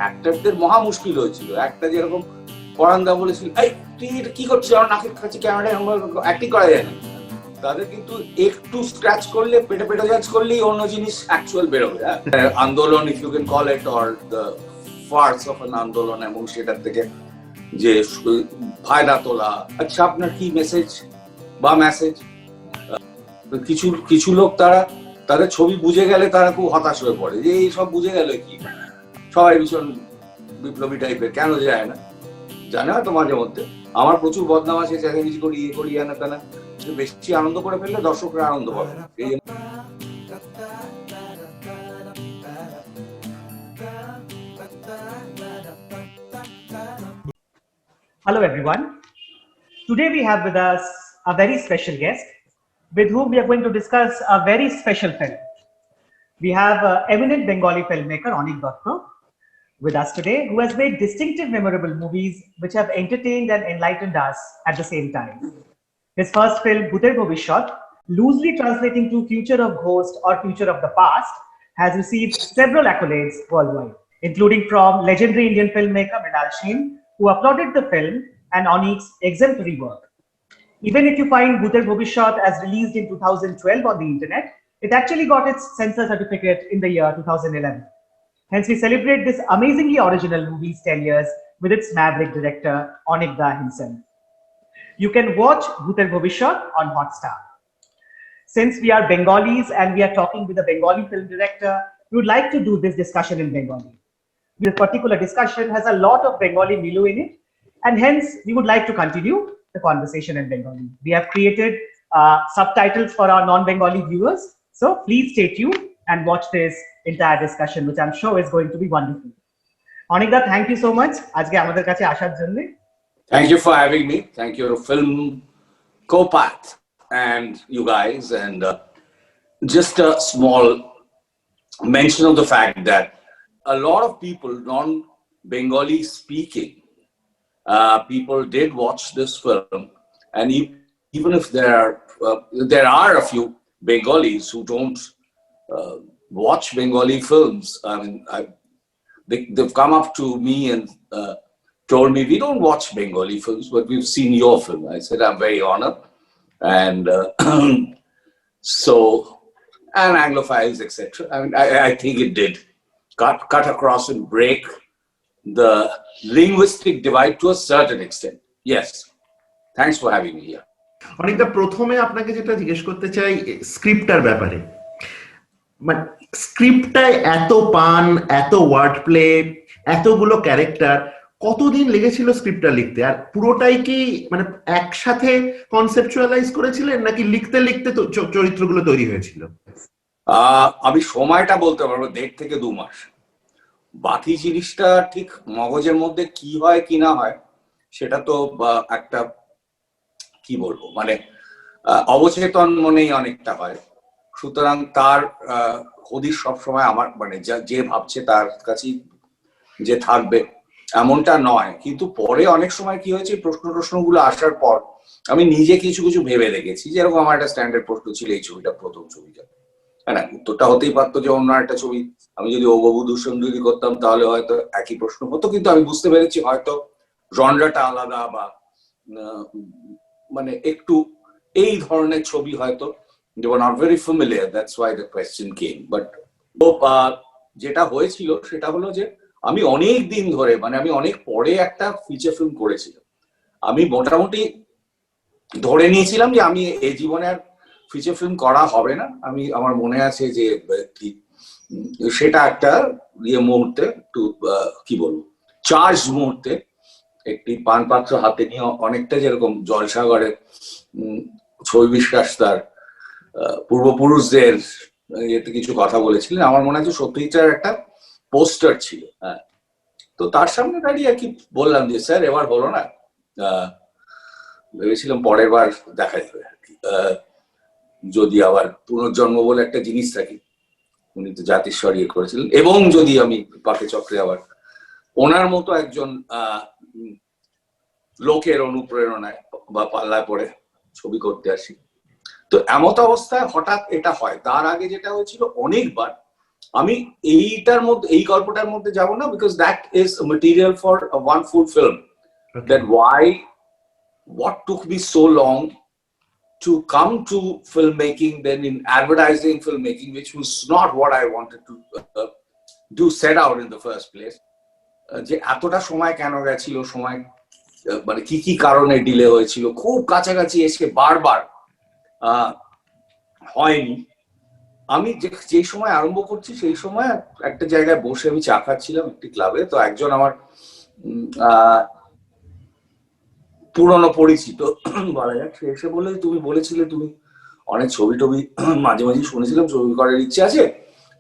অ্যাক্টরদের মহা মুশকিল হয়েছিল। একটা যেরকম পরান্দা বলেছিল, এই তুই এটা কি করছিস, আমার নাকের কাছে ক্যামেরা অ্যাক্টিং করা যায় না। তাদের কিন্তু একটু স্ক্র্যাচ করলে, পেটে পেটে জাজ করলেই অন্য জিনিস অ্যাকচুয়াল বেরোবে। আন্দোলন, if you can call it, or the farce of an আন্দোলন, এবং সেটার থেকে যে ফায়দা তোলা। আচ্ছা, আপনার কি মেসেজ বা মেসেজ? কিছু কিছু লোক তাদের ছবি বুঝে গেলে তারা খুব হতাশ হয়ে পড়ে, যে এই সব বুঝে গেল কি, সবাই ভীষণ বিপ্লবী টাইপের, কেন যায় না? জানে হয়তো মাঝে মধ্যে আমার প্রচুর বদনাম আছে, চেঁচামেচি করি, ইয়ে করি, না তা না, বেশি আনন্দ করে ফেললে দর্শকরা আনন্দ পাবে। এই Hello everyone. Today we have with us a very special guest with whom we are going to discuss a very special film. We have eminent Bengali filmmaker Onik Dotto with us today, who has made distinctive, memorable movies which have entertained and enlightened us at the same time. His first film, Bhuter Bhovishot, loosely translating to Future of Ghost or Future of the Past, has received several accolades worldwide, including from legendary Indian filmmaker Mrinal Sen, who applauded the film and Onik's exemplary work. Even if you find Bhuter Bhovishot as released in 2012 on the internet, it actually got its censor certificate in the year 2011. Hence, we celebrate this amazingly original movie's 10 years with its maverick director, Onik Da himself. You can watch Bhuter Bhovishot on Hotstar. Since we are Bengalis and we are talking with a Bengali film director, we would like to do this discussion in Bengali. This particular discussion has a lot of Bengali milieu in it, and hence we would like to continue the conversation in Bengali. We have created subtitles for our non-Bengali viewers, so please stay tuned and watch this entire discussion, which I'm sure is going to be wonderful. Onik Da, thank you so much. আজকে আমাদের কাছে আসার জন্য। Thank you for having me. Thank you, Film Copath and you guys. And just a small mention of the fact that a lot of people, non-Bengali speaking people, did watch this film. And even if there are a few Bengalis who don't watch Bengali films, I mean, they've come up to me and told me, we don't watch Bengali films, but we've seen your film. I said, I'm very honored. And so, and Anglophiles, etc. I mean, I think it did cut across and break the linguistic divide to a certain extent. Yes. Thanks for having me here. অনেকটা প্রথমে আপনাকে যেটা জিজ্ঞেস করতে চাই স্ক্রিপ্টটার ব্যাপারে, মানে স্ক্রিপ্টটায় এত পান, এত ওয়ার্ড প্লে, এতগুলো ক্যারেক্টার, কতদিন লেগেছিল স্ক্রিপ্টটা লিখতে? আর পুরোটাই কি মানে একসাথে কনসেপচুয়ালাইজ করেছিলেন, নাকি লিখতে লিখতে চরিত্রগুলো তৈরি হয়েছিল? আমি সময়টা বলতে পারবো 1.5 থেকে 2 মাস। বাকি জিনিসটা ঠিক মগজের মধ্যে কি হয় কি না হয় সেটা তো একটা কি বলবো, মানে অবচেতন মনেই অনেকটা হয়। সুতরাং তার হদিশ সবসময় আমার, মানে যে ভাবছে তার কাছেই যে থাকবে এমনটা নয়। কিন্তু পরে অনেক সময় কি হয়েছে, প্রশ্নগুলো আসার পর আমি নিজে কিছু কিছু ভেবে দেখেছি। যেরকম আমার একটা স্ট্যান্ডার্ড প্রশ্ন ছিল, এই ছবিটা প্রথম ছবিটা, হ্যাঁ না, উত্তরটা হতেই পারতো যে অন্য একটা ছবি। আমি যদি অববধূ সুন্দরী করতাম তাহলে হয়তো একই প্রশ্ন হতো, কিন্তু আমি বুঝতে পেরেছি হয়তো জনরাটা আলাদা, বা মানে একটু এই ধরনের ছবি হয়তো they were not very familiar, that's why the question came. But যেটা হয়েছিল সেটা হলো যে আমি অনেক দিন ধরে, মানে আমি অনেক পরে একটা ফিচার ফিল্ম করেছিলাম। আমি মোটামুটি ধরে নিয়েছিলাম যে আমি এই জীবনে আর ফিচার ফিল্ম করা হবে না। আমার মনে আছে যে সেটা একটা মুহূর্তে, একটু কি বলবো, চার্জ মুহূর্তে একটি পানপাত্র হাতে নিয়ে, অনেকটা যেরকম জলসাগরে ছবি বিশ্বাস তার পূর্বপুরুষদের এতে কিছু কথা বলেছিলেন। আমার মনে আছে সত্যিটার একটা পোস্টার ছিল। হ্যাঁ, তো তার সামনে দাঁড়িয়ে আর কি বললাম যে স্যার এবার হলো না, ভেবেছিলাম পরের বার দেখা যাবে আর কি, যদি আবার পুনর্জন্ম বলে একটা জিনিস থাকে। উনি তো জাতিস্বর ইয়ে করেছিলেন। এবং যদি আমি পাকে চক্রে আবার ওনার মতো একজন লোকের অনুপ্রেরণায় বা পাল্লায় পড়ে ছবি করতে আসি, তো এমত অবস্থায় হঠাৎ এটা হয়। তার আগে যেটা হয়েছিল, অনেকবার আমি এইটার মধ্যে এই গল্পটার মধ্যে যাব না, because that is material for one full film, that what took me so long to come to filmmaking, then in advertising filmmaking, which was not what I wanted to do set out in the first place. যে এতটা সময় কেন গেছিল, সময় মানে কি কি কারণে ডিলে হয়েছিল, খুব কাছাকাছি এসে বারবার হয়নি। আমি যে সময় আরম্ভ করছি সেই সময় একটা জায়গায় বসে আমি চা খাচ্ছিলাম একটি ক্লাবে, তো একজন আমার পুরনো পরিচিত বলা যাক, সে এসে বলে তুমি বলেছিলে তুমি অনেক ছবি টবি মাঝে মাঝে শুনেছিলাম ছবি করার ইচ্ছে আছে,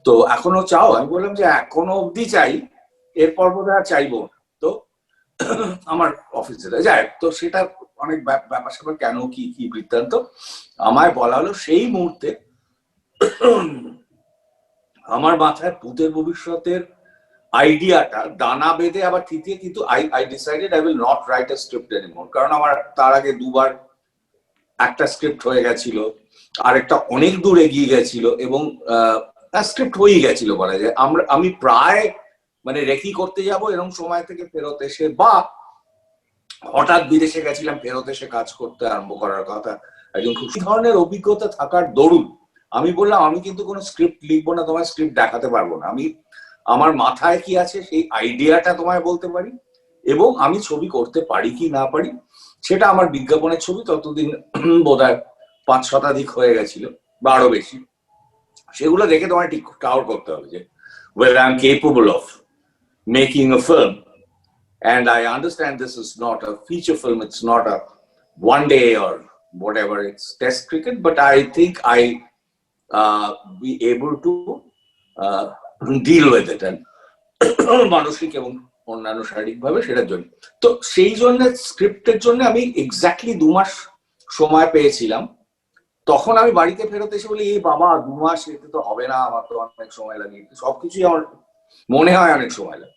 তো এখনো চাও? আমি বললাম যে এখনো অব্দি চাই, এরপর বোধ হয় চাইবো। তো আমার অফিসে যায়, তো সেটা অনেক ব্যাপার স্যাপার, কেন কি কি বৃত্তান্ত আমায় বলা হলো। সেই মুহূর্তে আমার মাথায় ভূতের ভবিষ্যতের আইডিয়াটা দানা বেঁধে আবার থিতিয়ে, কিন্তু I decided I will not write a script anymore. কারণ আমার তার আগে দুবার একটা স্ক্রিপ্ট হয়ে গেছিল, আরেকটা অনেক দূর এগিয়ে গেছিল, এবং স্ক্রিপ্ট হয়ে গেছিল বলা যায়। আমি প্রায় মানে রেকি করতে যাব এরকম সময় থেকে ফেরত এসে, বা হঠাৎ বিদেশে গেছিলাম, ফেরত এসে কাজ করতে আরম্ভ করার কথা। একজন খুব ধরনের অভিজ্ঞতা থাকার দরুন আমি বললাম আমি কিন্তু কোনো স্ক্রিপ্ট লিখবো না, তোমার স্ক্রিপ্ট দেখাতে পারবো না, আমি আমার মাথায় কি আছে সেই আইডিয়াটা তোমায় বলতে পারি, এবং আমি ছবি করতে পারি কি না পারি সেটা আমার বিজ্ঞাপনের ছবি ততদিন বোধহয় 5 শতাধিক হয়ে গেছিল বা আরো বেশি, সেগুলো দেখে তোমায় ঠিক কাউর করতে হবে যে whether I'm capable of making a film. And I understand this is not a feature film, it's not a one day or whatever, it's test cricket, but I think I be able to deal with it and মানসিক এবং অন্যান্য শারীরিক ভাবে সেটার জন্য। তো সেই জন্য স্ক্রিপ্টের জন্য আমি এক্স্যাক্টলি 2 মাস সময় পেয়েছিলাম। তখন আমি বাড়িতে ফেরত এসে বলি, এই বাবা 2 মাস এতে তো হবে না, আমার তো অনেক সময় লাগে, সবকিছুই আমার মনে হয় অনেক সময় লাগে।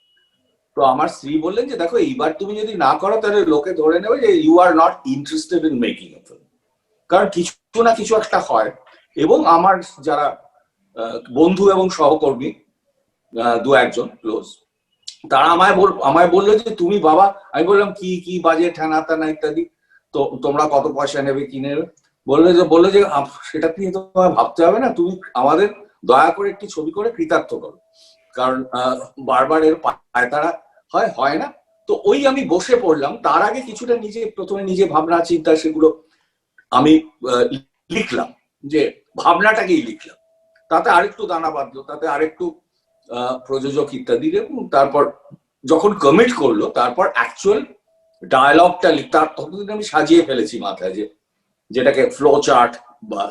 তো আমার স্ত্রী বললেন যে দেখো এইবার তুমি যদি না করো তাহলে লোকে ধরে নেবে যে you are not interested in making a film, কারণ কিছু না কিছু একটা হয়। এবং আমার যারা বন্ধু এবং সহকর্মী 2-1 ক্লোজ, তারা আমায় বললো যে তুমি বাবা, আমি বললাম কি কি বাজে ঠানা টানা ইত্যাদি, তো তোমরা কত পয়সা নেবে কি নেবে, বললো যে সেটা নিয়ে তোমায় ভাবতে হবে না, তুমি আমাদের দয়া করে একটি ছবি করে কৃতার্থ করো, কারণ বারবার এর পায়তারা হয় না। তো ওই আমি বসে পড়লাম। তার আগে কিছুটা প্রথমে নিজে ভাবনা চিন্তা সেগুলো আমি লিখলাম, যে ভাবনাটাকেই লিখলাম, তাতে আরেকটু দানা বাঁধলো, তাতে আরেকটু প্রযোজক ইত্যাদি, এবং তারপর যখন কমিট করলো তারপর অ্যাকচুয়াল ডায়ালগটা তার ততদিন আমি সাজিয়ে ফেলেছি মাথায়, যেটাকে ফ্লো চার্ট বা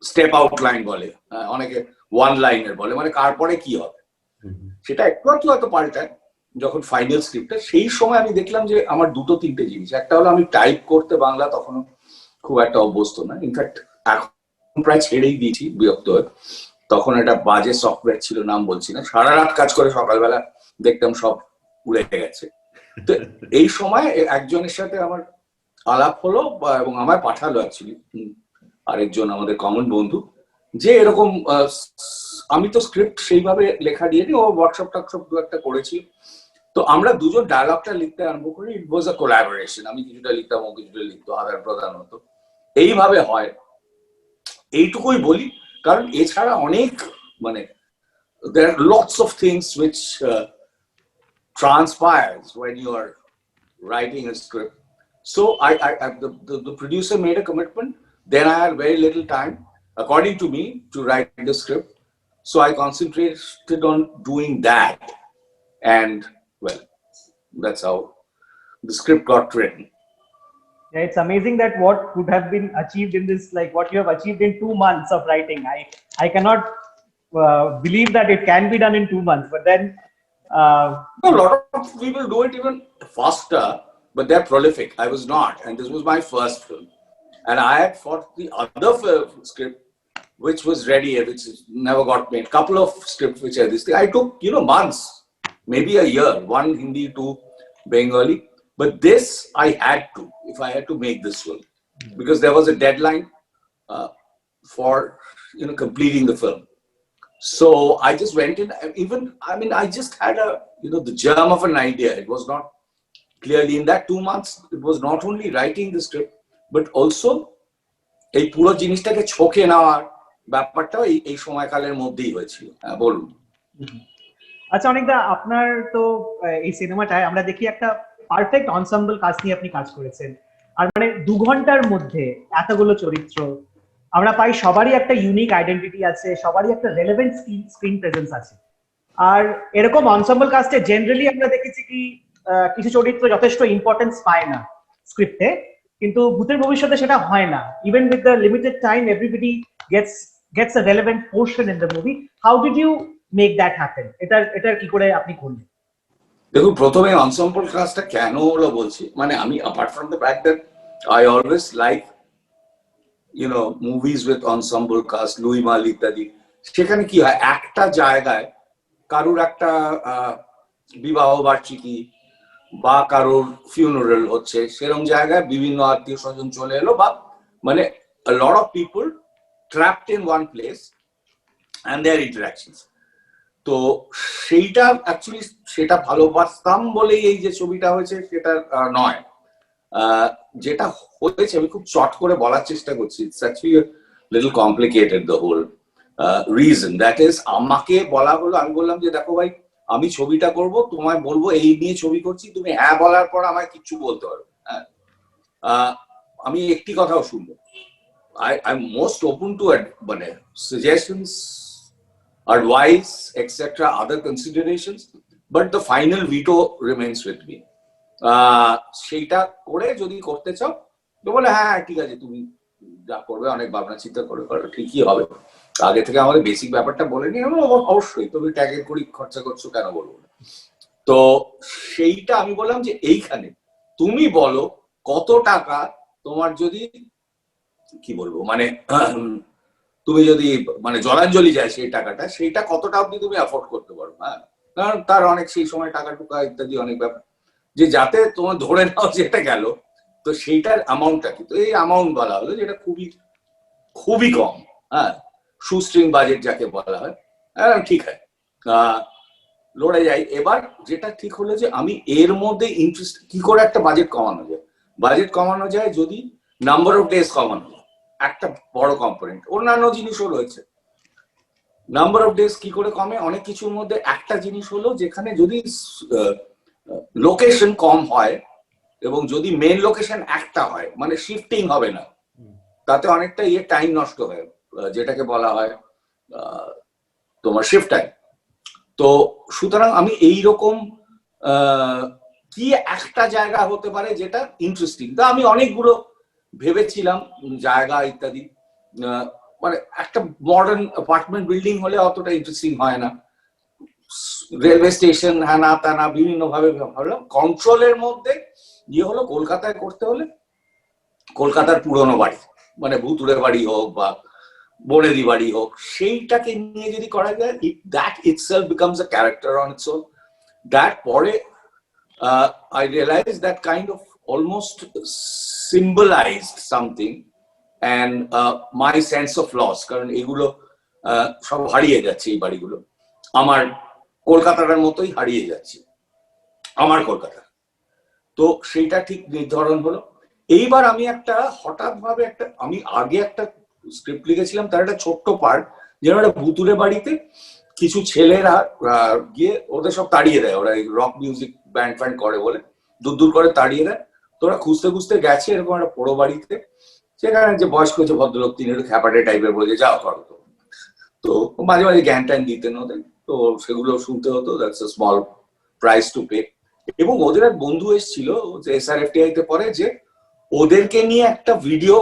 স্টেপ আউটলাইন বলে, অনেকে 1 লাইনের বলে, মানে কার পরে কি হবে সেটা একটু হয়তো পাল্টায় যখন ফাইনাল স্ক্রিপ্টটা। সেই সময় আমি দেখলাম যে আমার 2-3টে জিনিস, একটা হলো আমি টাইপ করতে বাংলা তখনও খুব একটা অভ্যস্ত না, ইনফ্যাক্ট এখন প্রায় ছেড়েই দিয়েছি বিরক্ত হয়ে। তখন একটা বাজে সফটওয়্যার ছিল, নাম বলছি না, সারা রাত কাজ করে সকালবেলা দেখতাম সব উড়ে গেছে। তো এই সময় একজনের সাথে আমার আলাপ হলো, এবং আমায় পাঠালো অ্যাকচুয়ালি আরেকজন আমাদের কমন বন্ধু, যে এরকম আমি তো স্ক্রিপ্ট সেইভাবে লেখা দিইনি, ও ওয়ার্কশপ টার্কশপ 2-1টা করেছি। তো আমরা দুজন ডায়ালগটা লিখতে আরম্ভ করি। ইট ওয়াজ আ কোলাবোরেশন, আমি কিছুটা লিখতাম, ও কিছুটা লিখতো, আদান প্রদান হতো, এইভাবে হয়। এইটুকুই বলি, কারণ এছাড়া অনেক মানে there are lots of things which transpires when you are writing a script. So the producer made a commitment. Then I had very little time, according to me, to write the script. So I concentrated on doing that, and well, that's how the script got written. Yeah, it's amazing that what could have been achieved in this, like what you have achieved in 2 months of writing. I cannot believe that it can be done in 2 months, but then A lot of people do it even faster, but they're prolific. I was not, and this was my first film, and I had fought the other script which was ready, which never got made. Couple of scripts which are this thing. I took months, maybe a year, 1 Hindi, 2 Bengali, but this I had to, if I had to make this film, because there was a deadline for completing the film. So I just went in. Even I mean, I just had the germ of an idea. It was not clearly in that 2 months. It was not only writing the script, but also এই পুরো জিনিসটাকে ছকে নেওয়ার ব্যাপারটা এই সময়কালের মধ্যেই হয়েছিল। হ্যাঁ, বলুন। আচ্ছা অনেকদা, আপনার তো এই সিনেমাটায় আমরা দেখি একটা পারফেক্ট অনসাম্বল কাস্ট নিয়ে আপনি কাজ করেছেন। আর মানে 2 ঘন্টার মধ্যে এতগুলো চরিত্র আমরা পাই, সবারই একটা ইউনিক আইডেন্টিটি আছে, সবারই একটা রেলেভেন্ট স্ক্রিন প্রেজেন্স আছে। আর এরকম অনসাম্বল কাস্টে জেনারেলি আমরা দেখেছি কি কিছু চরিত্র যথেষ্ট ইম্পর্টেন্স পায় না স্ক্রিপ্টে, কিন্তু ভূতের ভবিষ্যতে সেটা হয় না। Even with the limited time everybody gets a relevant portion in the movie. How did you make that happen? এটার কি করে আপনি করলেন? দেখুন, প্রথমে অনসাম্বল কাস্টটা কেন হলো বলছি। মানে আমি apart from the fact that I always like movies with ensemble cast, Louis Malle ইত্যাদি, সেখানে কি হয়, একটা জায়গায় কারুর একটা বিবাহ বার্ষিকী বা কারোর ফিউনারেল হচ্ছে, সেরকম জায়গায় বিভিন্ন আত্মীয় স্বজন চলে এলো, বা মানে a lot of people trapped in one place and their interactions. তো সেইটা অ্যাকচুয়ালি সেটা ভালোবাসতাম বলেই এই যে ছবিটা হয়েছে সেটা নয়। যেটা হয়েছে আমি খুব চট করে বলার চেষ্টা করছি। It's actually little complicated the whole reason. That is, আমাকে বলা হলো, আমি বললাম যে দেখো ভাই, আমি ছবিটা করব, তোমায় বলবো এই নিয়ে ছবি করছি, তুমি হ্যাঁ বলার পর আমায় কিচ্ছু বলতে পারবে। হ্যাঁ, আমি একটি কথাও শুনবো। I am most open to মানে suggestions, advice, etc., other considerations, but the final veto remains with me. সেইটা করে যদি করতে চাও তো বলে হ্যাঁ ঠিক আছে, তুমি যা করবে অনেক ভাবনা চিন্তা করে করো, ঠিকই হবে। আগে থেকে আমাদের বেসিক ব্যাপারটা বলে নি, অবশ্যই তুমি ট্যাগের করি খরচা করছো, কেন বলবো না। তো সেইটা আমি বললাম যে এইখানে তুমি বলো কত টাকা তোমার, যদি কি বলবো মানে তুমি যদি মানে জলাঞ্জলি যায় সেই টাকাটা, সেইটা কতটা অব্দি তুমি অ্যাফোর্ড করতে পারো। হ্যাঁ, কারণ তার অনেক সেই সময় টাকা টুকা ইত্যাদি অনেক ব্যাপার, যে যাতে তোমার ধরে নাও যেটা গেল, তো সেইটার অ্যামাউন্টটা কি। তো এই অ্যামাউন্ট বলা হলো যেটা খুবই খুবই কম। হ্যাঁ, শুস্ট্রিং বাজেট যাকে বলা হয়। হ্যাঁ, ঠিক হয়, লড়ে যাই। এবার যেটা ঠিক হলো যে আমি এর মধ্যে ইন্টারেস্ট কি করে একটা বাজেট কমানো যায়। বাজেট কমানো যায় যদি নাম্বার অফ ডেজ কমানো যায়, একটা বড় কম্পোনেন্ট। অন্যান্য জিনিসও রয়েছে। নাম্বার অফ ডেজ কি করে কমে, অনেক কিছুর মধ্যে একটা জিনিস হলো, যেখানে যদি লোকেশন কম হয় এবং যদি মেন লোকেশন একটা হয়, মানে শিফটিং হবে না, তাতে অনেকটা টাইম নষ্ট হয়, যেটাকে বলা হয় তোমার শিফট টাইম। তো সুতরাং আমি এইরকম কি একটা জায়গা হতে পারে যেটা ইন্টারেস্টিং। তা আমি অনেকগুলো ভেবেছিলাম জায়গা ইত্যাদি। মানে একটা মডার্ন অ্যাপার্টমেন্ট বিল্ডিং হলে অতটা ইন্টারেস্টিং হয় না, রেলওয়ে স্টেশন হ্যাঁ না তা না, বিভিন্ন ভাবে হলো। কন্ট্রোলের মধ্যে ইয়ে হলো, কলকাতায় করতে হলে কলকাতার পুরনো বাড়ি, মানে ভুতুড়ে বাড়ি হোক বা বনেদি বাড়ি হোক, সেইটাকে নিয়ে যদি করা যায়, that itself becomes a character on its own. That পরে I realized that kind of almost symbolized something and my sense of loss, কারণ এগুলো সব হারিয়ে যাচ্ছে, এই বাড়িগুলো আমার কলকাতার মতোই হারিয়ে যাচ্ছে, আমার কলকাতা। তো সেইটা ঠিক নির্ধারণ হলো। এইবার আমি একটা হঠাৎ ভাবে আমি আগে একটা স্ক্রিপ্ট লিখেছিলাম, তার একটা ছোট্ট পার্ট, যেন একটা ভুতুরে বাড়িতে কিছু ছেলেরা গিয়ে ওদের সব তাড়িয়ে দেয়, ওরা রক মিউজিক ব্যান্ড ফ্যান্ড করে বলে দূর দূর করে তাড়িয়ে দেয়। তোরা খুঁজতে খুঁজতে গেছে এরকম একটা পোড়ো বাড়িতে, সেখানে যে বয়স্ক যে ভদ্রলোক, তিনি একটু খ্যাপাটে টাইপের বলে যাও করো। তো মাঝে মাঝে জ্ঞান ট্যান দিতেন ওদের, তো সেগুলো শুনতে হতো। That's a small price to pay. এবং ওদের এক বন্ধু এসেছিল যে SRFTI তে পড়ে, যে ওদেরকে নিয়ে একটা ভিডিও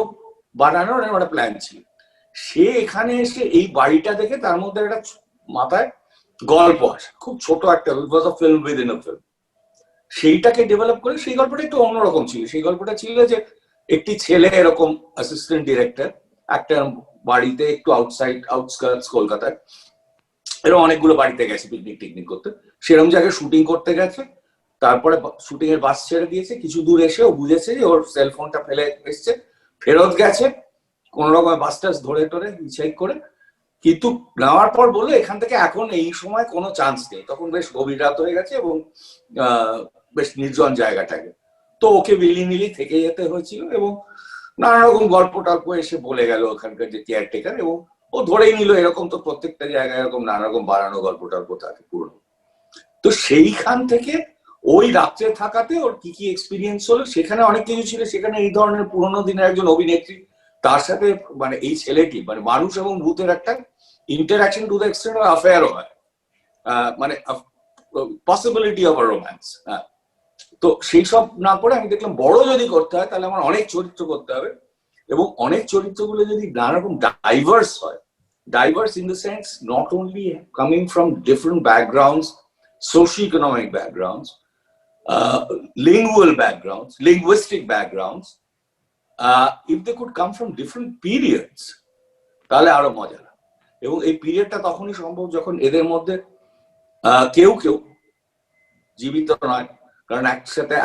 বানানোর একটা প্ল্যান ছিল। সে এখানে এসে এই বাড়িটা দেখে তার মধ্যে একটা মাথায় গল্প আসে, খুব ছোট একটা, it was a film within a film. সেইটাকে ডেভেলপ করে, সেই গল্পটা একটু অন্যরকম ছিল। সেই গল্পটা ছিল যে একটি ছেলে এরকম অ্যাসিস্ট্যান্ট ডিরেক্টর একটা বাড়িতে, একটু আউটস্কার্টস কলকাতায়, এরকম অনেকগুলো বাড়িতে গেছে পিকনিক টিকনিক করতে, সেরকম জায়গায় শুটিং করতে গেছে। তারপরে শুটিং এর বাস ছেড়ে দিয়েছে, কিছু দূর এসে ও বুঝেছে যে ওর সেলফোনটা ফেলে এসছে, ফেরত গেছে কোন রকম বাস টাস ধরে টরে হিচাইক করে, কিন্তু নেওয়ার পর বললো এখান থেকে এখন এই সময় কোনো চান্স নেই, তখন বেশ গভীর রাত হয়ে গেছে এবং বেশ নির্জন জায়গাটাকে, তো ওকে বিলি থেকে যেতে হয়েছিল এবং নানা রকম গল্প টল্প এসে বলে গেল ওখানকার যে কেয়ারটেকার, এবং ও ধরেই নিল এরকম তো প্রত্যেকটা জায়গায় এরকম নানা রকম বানানো গল্প টল্প থাকে পুরনো। তো সেইখান থেকে ওই রাত্রে থাকাতে ওর কি কি এক্সপিরিয়েন্স হলো, সেখানে অনেক কিছু ছিল। সেখানে এই ধরনের পুরোনো দিনের একজন অভিনেত্রী, তার সাথে মানে এই ছেলেটি মানে মানুষ এবং ভূতের একটা interaction to the extent of অ্যাফেয়ারও হয়, মানে পসিবিলিটি অফ আ রোম্যান্স। তো সেই সব না করে আমি দেখলাম বড় যদি করতে হয় তাহলে আমার অনেক চরিত্র করতে হবে, এবং অনেক চরিত্রগুলো যদি নানা রকম ডাইভার্স হয়, diverse in the sense not only coming from different backgrounds, socio-economic backgrounds, lingual backgrounds, linguistic backgrounds, if they could come from different periods, তাহলে আরো মজা। এবং এই পিরিয়ডটা তখনই সম্ভব যখন এদের মধ্যে কেউ কেউ জীবিত নয়, কারণ একসাথে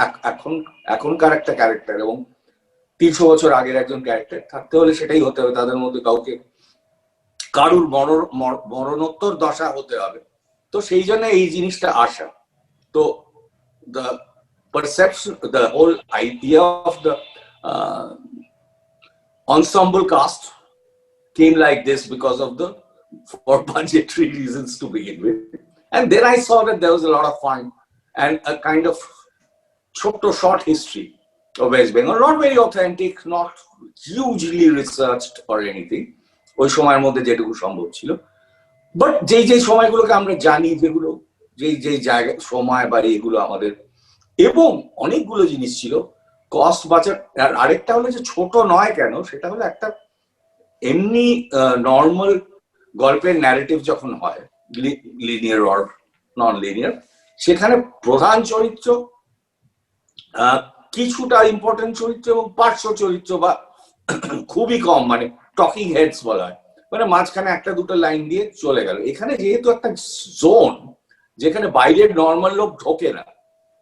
এখনকার একটা ক্যারেক্টার এবং 300 বছর আগের একজন ক্যারেক্টার থাকতে হলে সেটাই হতে হবে, তাদের মধ্যে কাউকে কারুর মরণোত্তর দশা হতে হবে। তো সেই জন্য এই জিনিসটা আসা। তো the perception, the whole idea of the ensemble cast came like this because of the, for budgetary reasons to begin with. And then I saw that there was a lot of fun and a kind of short history of West Bengal, not very authentic, not hugely researched or anything, ওই সময়ের মধ্যে যেটুকু সম্ভব ছিল। But যেই সময়গুলোকে আমরা জানি, যেগুলো যেই জায়গা সময় বা এগুলো আমাদের, এবং অনেকগুলো জিনিস ছিল কস্ট বাঁচার। আর আরেকটা হলো যে ছোট নয় কেন, সেটা হলো একটা এমনি নর্মাল গল্পের ন্যারেটিভ যখন হয়, লিনিয়ার অর নন লিনিয়ার, সেখানে প্রধান চরিত্র, কিছুটা ইম্পর্টেন্ট চরিত্র এবং পার্শ্ব চরিত্র বা খুবই কম, মানে টকিং হেডস বলা হয়, মানে মাঝখানে একটা দুটো লাইন দিয়ে চলে গেল। এখানে যেহেতু একটা জোন যেখানে বাইরের নর্মাল লোক ঢোকে না,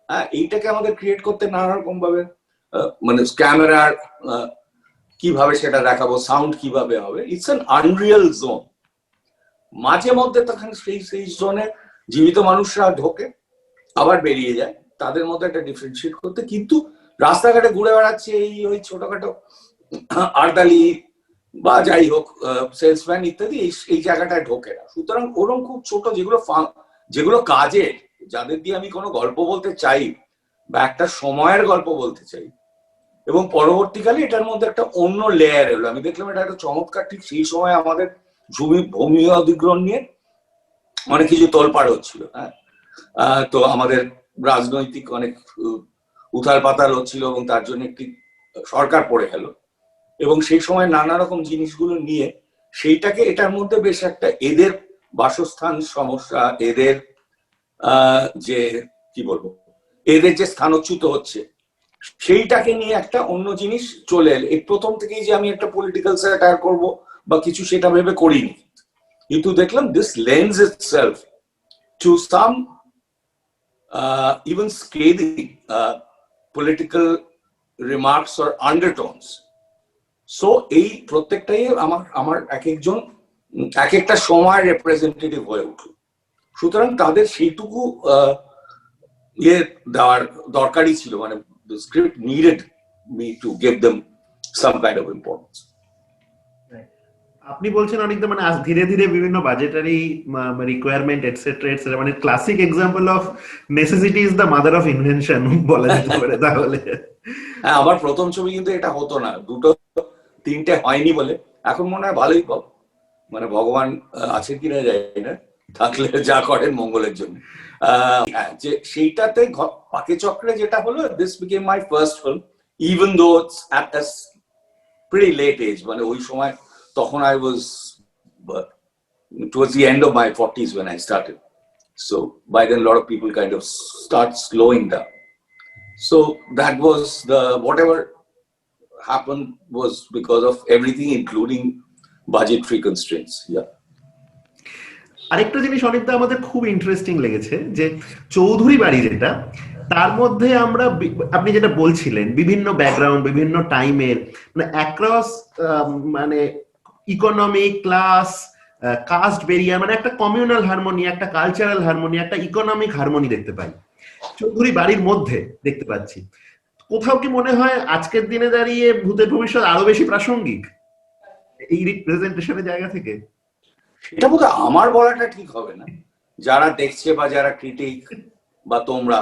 হ্যাঁ, এইটাকে আমাদের ক্রিয়েট করতে নানা রকম ভাবে, মানে ক্যামেরার কিভাবে সেটা দেখাবো, সাউন্ড কিভাবে হবে, ইটস অ্যান আনরিয়াল জোন। মাঝে মধ্যে তখন সেই জোনে জীবিত মানুষরা ঢোকে আবার বেরিয়ে যায়, তাদের মধ্যে একটা ডিফারেন্সিয়েট করতে। কিন্তু রাস্তাঘাটে ঘুরে বেড়াচ্ছে এই ওই ছোটখাটো আর্দালি বা যাই হোক সেলসম্যান ইত্যাদি, এই জায়গাটায় ঢোকে না। সুতরাং ওরকম খুব ছোট যেগুলো কাজের, যাদের দিয়ে আমি কোনো গল্প বলতে চাই বা একটা সময়ের গল্প বলতে চাই, এবং পরবর্তীকালে এটার মধ্যে একটা অন্য লেয়ার এলো। আমি দেখলাম এটা একটা চমৎকার, ঠিক সেই সময় আমাদের ভূমি অধিগ্রহণ নিয়ে অনেক কিছু তোলপাড় হচ্ছিল। হ্যাঁ, তো আমাদের রাজনৈতিক অনেক উথাল পাতাল হচ্ছিল এবং তার জন্য একটি সরকার পড়ে গেল, এবং সেই সময় নানা রকম জিনিসগুলো নিয়ে সেইটাকে এটার মধ্যে বেশ একটা এদের বাসস্থান সমস্যা, এদের যে কি বলবো, এদের যে স্থানচ্যুত হচ্ছে সেইটাকে নিয়ে একটা অন্য জিনিস চলে এলো। এই প্রথম থেকেই যে আমি একটা পলিটিক্যাল স্যাটায়ার করবো বা কিছু, সেটা ভেবে করিনি, কিন্তু দেখলাম this lens itself to some even scathing political remarks or undertones. So এই প্রত্যেকটাই আমার এক একটা সময় রিপ্রেজেন্টেটিভ হয়ে উঠল। সুতরাং তাদের সেইটুকু ইয়ে দেওয়ার দরকারই ছিল, মানে the script needed me to give them some kind of importance. আপনি বলছেন অনেকটা মানে ধীরে ধীরে বিভিন্ন বাজেটারি রিকোয়ারমেন্ট এটসেট্রা, মানে classic example of necessity is the mother of invention বলা যেতে পারে তাহলে। হ্যাঁ, আমার প্রথম ছবি কিন্তু এটা হতো না, দুটো তিনটে হয়নি বলে এখন মনে হয় ভালোই পাবো, মানে ভগবান আছে কিনা জানি না, থাকলে যা করেন মঙ্গলের জন্য। যে সেইটাতে পাকে চক্রে যেটা হলো, this became my first film, even though it's at a pretty late age, মানে ওই সময় তখন I was towards the end of my 40s when I started. So by then a lot of people kind of start slowing down. So that was whatever happened was because of everything, including budgetary constraints. Yeah. আরেকটা জিনিস অনেকটা আমাদের খুব interesting লেগেছে যে চৌধুরী বাড়ি যেটা, তার মধ্যে আমরা আপনি যেটা বলছিলেন বিভিন্ন ব্যাকগ্রাউন্ড, বিভিন্ন টাইমের, মানে অ্যাক্রস মানে ইকোনমিক ক্লাস, কাস্ট বেরিয়ার, মানে একটা কমিউনাল হারমোনি, একটা কালচারাল হারমোনি, একটা ইকোনমিক হারমোনি দেখতে পাই, চৌধুরী বাড়ির মধ্যে দেখতে পাচ্ছি। কোথাও কি মনে হয় আজকের দিনে দাঁড়িয়ে ভূতের ভবিষ্যৎ আরো বেশি প্রাসঙ্গিক এই রিপ্রেজেন্টেশনের জায়গা থেকে? এটা বোধহয় আমার বলাটা ঠিক হবে না, যারা দেখছে বা যারা ক্রিটিক বা তোমরা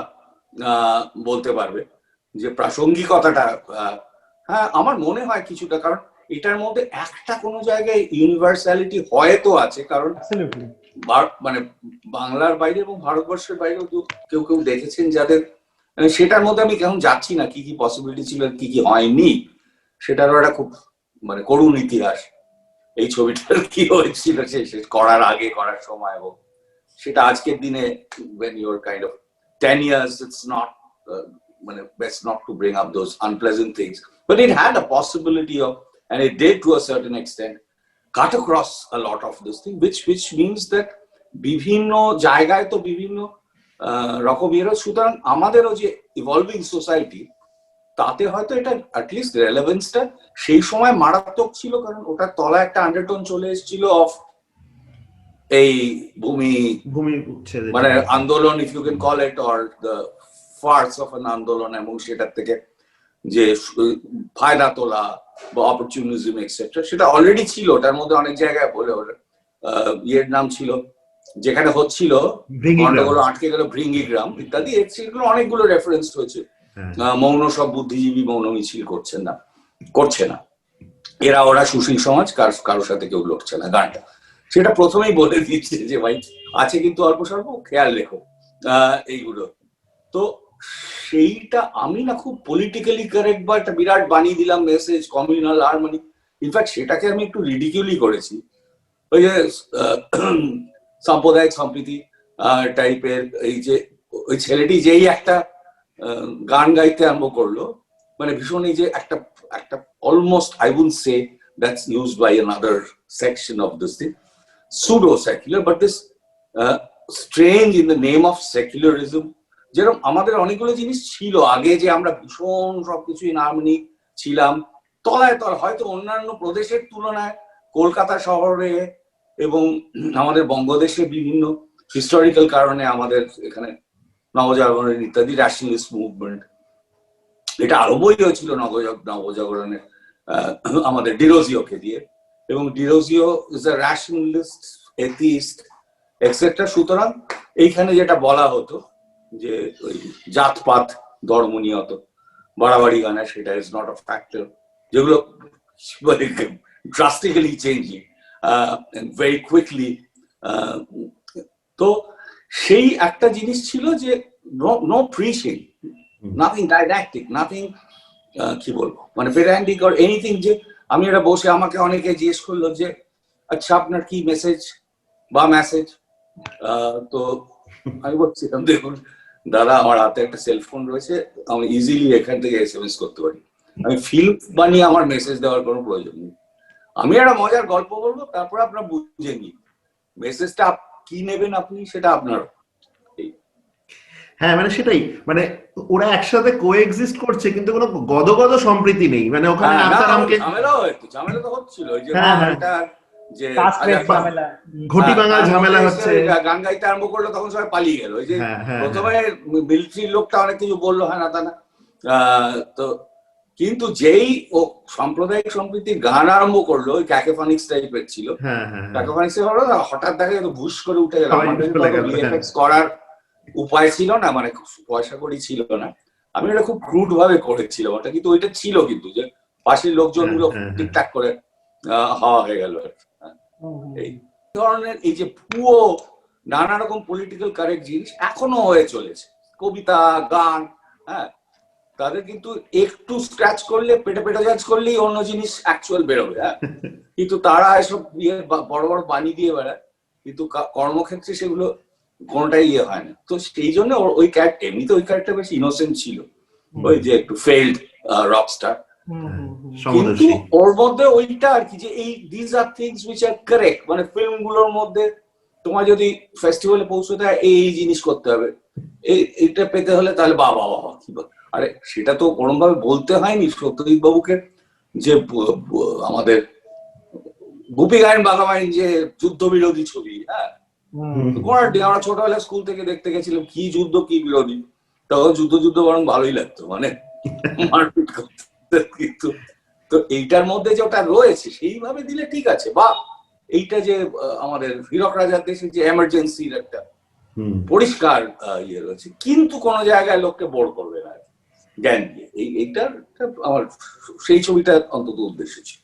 বলতে পারবে যে প্রাসঙ্গিকতাটা। হ্যাঁ, আমার মনে হয় কিছুটা, কারণ এটার মধ্যে একটা কোনো জায়গায় ইউনিভার্সালিটি হয়তো আছে, কারণ মানে বাংলার বাইরে এবং ভারতবর্ষের বাইরেও কেউ কেউ দেখেছেন যাদের, মানে সেটার মধ্যে আমি কেমন যাচ্ছি না, কি কি পসিবিলিটি ছিল কি কি হয়নি, সেটারও একটা খুব মানে করুণ ইতিহাস। এই ছবিটার কি হয়েছিল সে করার আগে, করার সময়, এবং সেটা আজকের দিনে when you're kind of 10 years, it's not মানে best not to bring up those unpleasant things, but it had a possibility of, and it did to a certain extent cut across a lot of this thing, which means that বিভিন্ন জায়গায় তো বিভিন্ন রকমেরও, সুতরাং আমাদেরও যে evolving society, তাতে হয়তো এটা অ্যাটলিস্ট রেলেভেন্সটা সেই সময় মারাত্মক ছিল, কারণ ওটার তলায় একটা আন্ডারটোন চলে এসেছিল অফ এই ভূমি মানে আন্দোলন, if you can call it, or the farce of an আন্দোলন, এবং সেটার থেকে যে ফায়দা তোলা বা অপরচুনিজম এক্সেট্রা, সেটা অলরেডি ছিল। ওটার মধ্যে অনেক জায়গায় বলে ওর ইয়ের নাম ছিল, যেখানে হচ্ছিল গন্ডগোল আটকে গেল, ভৃঙ্গিগ্রাম ইত্যাদি, সেগুলো অনেকগুলো রেফারেন্স হয়েছে। মৌন সব বুদ্ধিজীবী মৌন মিছিল করছে না এরা, ওরা সুশীল সমাজ, কারোর সাথে কেউ লড়ছে না, গানটা সেটা প্রথমেই বলে দিচ্ছে যে ভাই আছে কিন্তু অল্প স্বল্প, খেয়াল রেখো এইগুলো। তো সেইটা আমি না খুব পলিটিক্যালি কারেক্ট বা একটা বিরাট বানিয়ে দিলাম মেসেজ, কমিউনাল হারমোনি, ইনফ্যাক্ট সেটাকে আমি একটু রিডিকিউলি করেছি। ওই যে সাম্প্রদায়িক সম্প্রীতি টাইপের, এই যে ওই ছেলেটি যেই একটা গান গাইতে আরম্ভ করলো, মানে ভীষণ এই যে একটা almost, I would say that's used by another section of this thing, pseudo secular, but this strange in the name of secularism, যেরকম আমাদের অনেকগুলো জিনিস ছিল আগে, যে আমরা ভীষণ সবকিছু ইন হারমোনি ছিলাম, তলায় হয়তো অন্যান্য প্রদেশের তুলনায় কলকাতা শহরে এবং আমাদের বঙ্গদেশে বিভিন্ন হিস্টোরিক্যাল কারণে আমাদের এখানে নবজাগরণের ইত্যাদি ন্যাশনালিস্ট মুভমেন্ট, এটা আরম্ভই হয়েছিল নবজাগরণের আমাদের ডিরোজিওকে দিয়ে, এবং Derozio is a rationalist, atheist etcetera. সুতরাং এইখানে যেটা বলা হতো যে ওই জাতপাত ধর্ম নিয়ত বাড়াবাড়ি গানে, সেটা ইজ নট আ ফ্যাক্টর, যেগুলো ড্রাস্টিক্যালি চেঞ্জিং ভেরি কুইকলি। তো সেই একটা জিনিস ছিল যে নো প্রিচিং, নাথিং ডাইডাক্টিক, নাথিং কি বলবো মানে পেডান্টিক অর এনিথিং, যে আমি এটা বসে আমাকে অনেকে জিজ্ঞেস করলো যে আচ্ছা আপনার কি মেসেজ বা মেসেজ, তো আমি বলছিলাম দেখুন দাদা, আমার হাতে একটা সেলফোন রয়েছে, আমি ইজিলি এখান থেকে SMS করতে পারি, আমি ফিল্ম বানিয়ে আমার মেসেজ দেওয়ার কোনো প্রয়োজন নেই, আমি একটা মজার গল্প বলবো, তারপর আপনার বুঝে নিন মেসেজটা কি নেবেন আপনি, সেটা আপনার। হ্যাঁ, মানে সেটাই, মানে ওরা একসাথে কোএক্সিস্ট করছে কিন্তু কোনো গদগদ সম্প্রীতি নেই, মানে ওখানে ঝামেলা তো হচ্ছিল, ওই যে ঘটি বাঙাল ঝামেলা হচ্ছে, গান গাইতে আরম্ভ করলো তখন সবাই পালিয়ে গেল, ওই যে প্রথমে মিলিটারির লোকটা অনেক কিছু বললো, হ্যাঁ না তা না, তো কিন্তু যেই ও সাম্প্রদায়িক সম্প্রীতির গান আরম্ভ করলো, ওই ক্যাকোফনিক্স টাইপের ছিল, ক্যাকোফনিক্স হঠাৎ দেখা গেল ভুস করে উঠে গেল, করার উপায় ছিল না, মানে পয়সা কড়ি ছিল না, আমি এটা খুব ক্রুড ভাবে করেছিলাম ওটা, কিন্তু ওইটা ছিল কিন্তু যে পাশের লোকজনগুলো ঠিকঠাক করে হওয়া হয়ে গেল। এই ধরনের এই যে ভুয়ো নানা রকম পলিটিক্যাল কারেক্ট জিনিস এখনো হয়ে চলেছে, কবিতা গান, হ্যাঁ, তাদের কিন্তু একটু স্ক্র্যাচ করলে, পেটে জাজ করলেই অন্য জিনিস অ্যাকচুয়াল বেরোবে, হ্যাঁ, কিন্তু তারা এসব বড় বড় বাণী দিয়ে বেড়ায়, কিন্তু কর্মক্ষেত্রে সেগুলো কোনটাই ইয়ে হয় না। তো সেই জন্য ওই ক্যারেক্টার, এমনিতে ওই ক্যারেক্টার বেশ ইনোসেন্ট ছিল, ওই যে একটু ফেইল্ড রকস্টার, কিন্তু ওর মধ্যে ওইটা আর কি যে এই this R things which are correct, মানে ফিল্ম গুলোর মধ্যে তোমার যদি ফেস্টিভ্যালে পৌঁছতে হয় এই জিনিস করতে হবে, এইটা পেতে হলে তাহলে বাবা বাবা কি, আরে সেটা তো ওরম ভাবে বলতে হয়নি সত্যজিৎ বাবুকে যে আমাদের গুপি গায়েন বাঘাবাইন যে যুদ্ধ বিরোধী ছবি, হ্যাঁ, আমরা ছোটবেলায় স্কুল থেকে দেখতে গেছিলাম কি যুদ্ধ কি বিরোধী, তখন যুদ্ধ যুদ্ধ বরং ভালোই লাগতো, মানে মারপিট করতে। কিন্তু তো এইটার মধ্যে যে ওটা রয়েছে সেইভাবে দিলে ঠিক আছে। বা এইটা যে আমাদের হীরক রাজার দেশে যে এমার্জেন্সির একটা পরিষ্কার ইয়ে রয়েছে, কিন্তু কোন জায়গায় লোককে বোর করবে না জ্ঞান দিয়ে, এইটার আমার সেই ছবিটা অন্তত উদ্দেশ্য ছিল।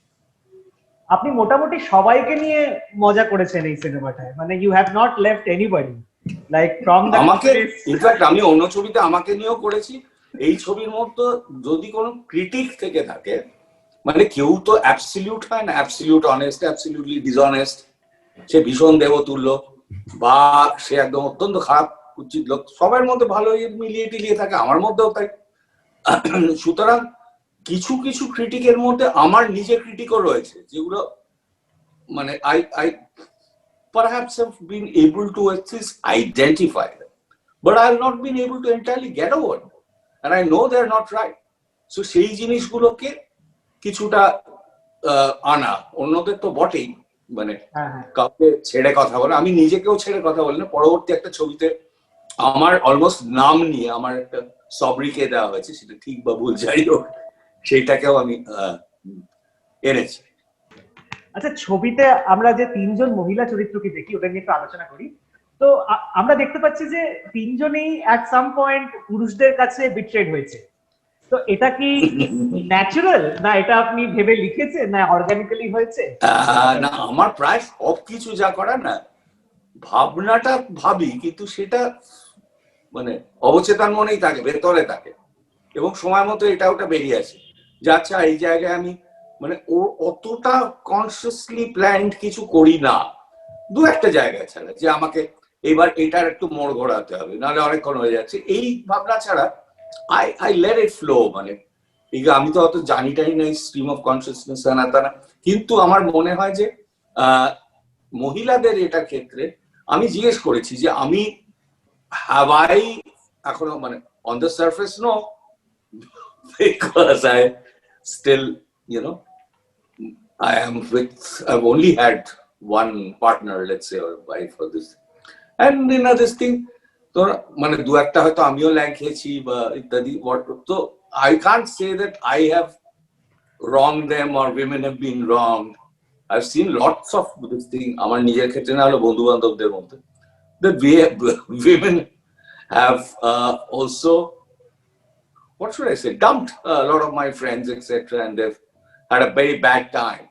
আপনি মোটামুটি সবাইকে নিয়ে মজা করেছেন এই সিনেমাটায়, মানে you have not left anybody, like from the আমাকে ইনফ্যাক্ট আমি অন্য ছবিতে আমাকে নিয়েও করেছি। এই ছবির মধ্যে যদি কোনো ক্রিটিক থেকে থাকে, মানে কেউ তো অ্যাবসলিউট হয় না, অ্যাবসলিউট অনেস্ট, অ্যাবসলিউটলি ডিসঅনেস্ট, সে ভীষণ দেবতুল্য বা সে একদম অত্যন্ত খারাপ উচিত লোক, সবার মধ্যে ভালো মিলিয়ে টিলিয়ে থাকে, আমার মধ্যেও তাই। সুতরাং কিছু কিছু ক্রিটিকের মধ্যে আমার নিজের ক্রিটিকও রয়েছে, যেগুলো মানে I perhaps have been able to at least identify them, but I have not been able to entirely get over them, and I know they are not right. So সেই জিনিসগুলোকে কিছুটা আনা, অন্যদের তো বটেই, মানে কাউকে ছেড়ে কথা বলে, আমি নিজেকেও ছেড়ে কথা বলি না। পরবর্তী একটা ছবিতে আমার অলমোস্ট নাম নিয়ে আমার একটা সবরিকে দেওয়া হয়েছে, সেটা ঠিক বা ভুল যাই হোক, সেইটাকেও আমি এনেছি। আচ্ছা, ছবিতে আমরা যে তিনজন মহিলা চরিত্রকে দেখি ওটা নিয়ে একটু আলোচনা করি। তো আমরা দেখতে পাচ্ছি যে তিনজনেই অ্যাট সাম পয়েন্ট পুরুষদের কাছে বিট্রেড হয়েছে। তো এটা কি ন্যাচারাল, না এটা আপনি ভেবে লিখেছেন, না অর্গানিক্যালি হয়েছে? না, আমার প্রায় সবকিছু যা করার না ভাবনাটা ভাবি, কিন্তু সেটা মানে অবচেতন মনেই থাকে, ভেতরে থাকে, এবং সময় মতো এটা ওটা বেরিয়ে আসে যে আচ্ছা এই জায়গায় আমি মানে ও অতটা কনসিয়াসলি প্ল্যান্ড কিছু করি না, দু একটা জায়গা ছাড়া যে আমাকে এবার এটার একটু মোড় ঘোরাতে হবে, নাহলে অনেকক্ষণ হয়ে যাচ্ছে, এই ভাবনা ছাড়া আই লেট ইট ফ্লো। মানে আমি তো অত জানি টানি না স্ট্রিম অফ কনসিয়াসনেস না তা না, কিন্তু আমার মনে হয় যে মহিলাদের এটার ক্ষেত্রে আমি জিজ্ঞেস করেছি যে আমি have I এখনো মানে on the surface no, because I still, you know, I've only had one partner, let's say, or wife for this, and this thing, তো মানে দু একটা হয়তো আমিও ল্যাং খেয়েছি বা ইত্যাদি, তো I can't say that I have wronged them or women have been wronged. I've seen lots of this thing আমার নিজের ক্ষেত্রে না হলে বন্ধু বান্ধবদের মধ্যে, that women have also, what should I say, dumped a lot of my friends, etc., and they've had a very bad time.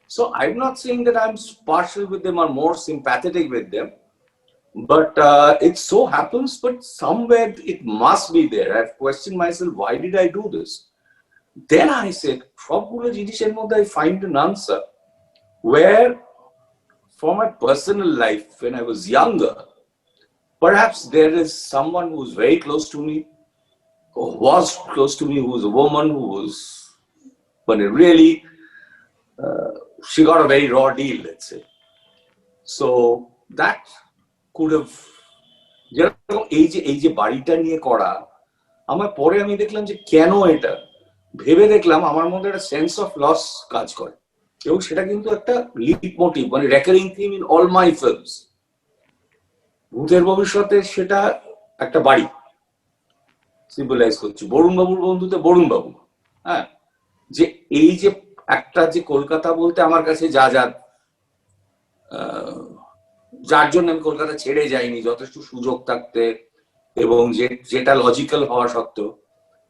So I'm not saying that I'm partial with them or more sympathetic with them, but it so happens, but somewhere it must be there. I've questioned myself, why did I do this? Then I said, সবগুলো জিনিসের মধ্যে I find an answer where, for my personal life, when I was younger, perhaps there is someone who's very close to me, who was close to me, who was a woman who was, but really, she got a very raw deal, let's say. So that could have, যেরকম এই যে বাড়িটা নিয়ে করা, আমার পরে আমি দেখলাম যে কেন এটা ভেবে দেখলাম আমার মধ্যে একটা সেন্স অফ লস কাজ করে, এবং সেটা কিন্তু একটা লিড মোটিভ, মানে recurring theme in all my films. ভূতের ভবিষ্যতে সেটা একটা বাড়ি সিম্বলাইজ করছে, বরুণ বাবুর বন্ধুতে বরুণ বাবু, হ্যাঁ, যে এই যে একটা যে কলকাতা বলতে আমার কাছে যার জন্য আমি কলকাতা ছেড়ে যাইনি, যথেষ্ট সুযোগ থাকতে, এবং যেটা লজিক্যাল হওয়া সত্ত্বেও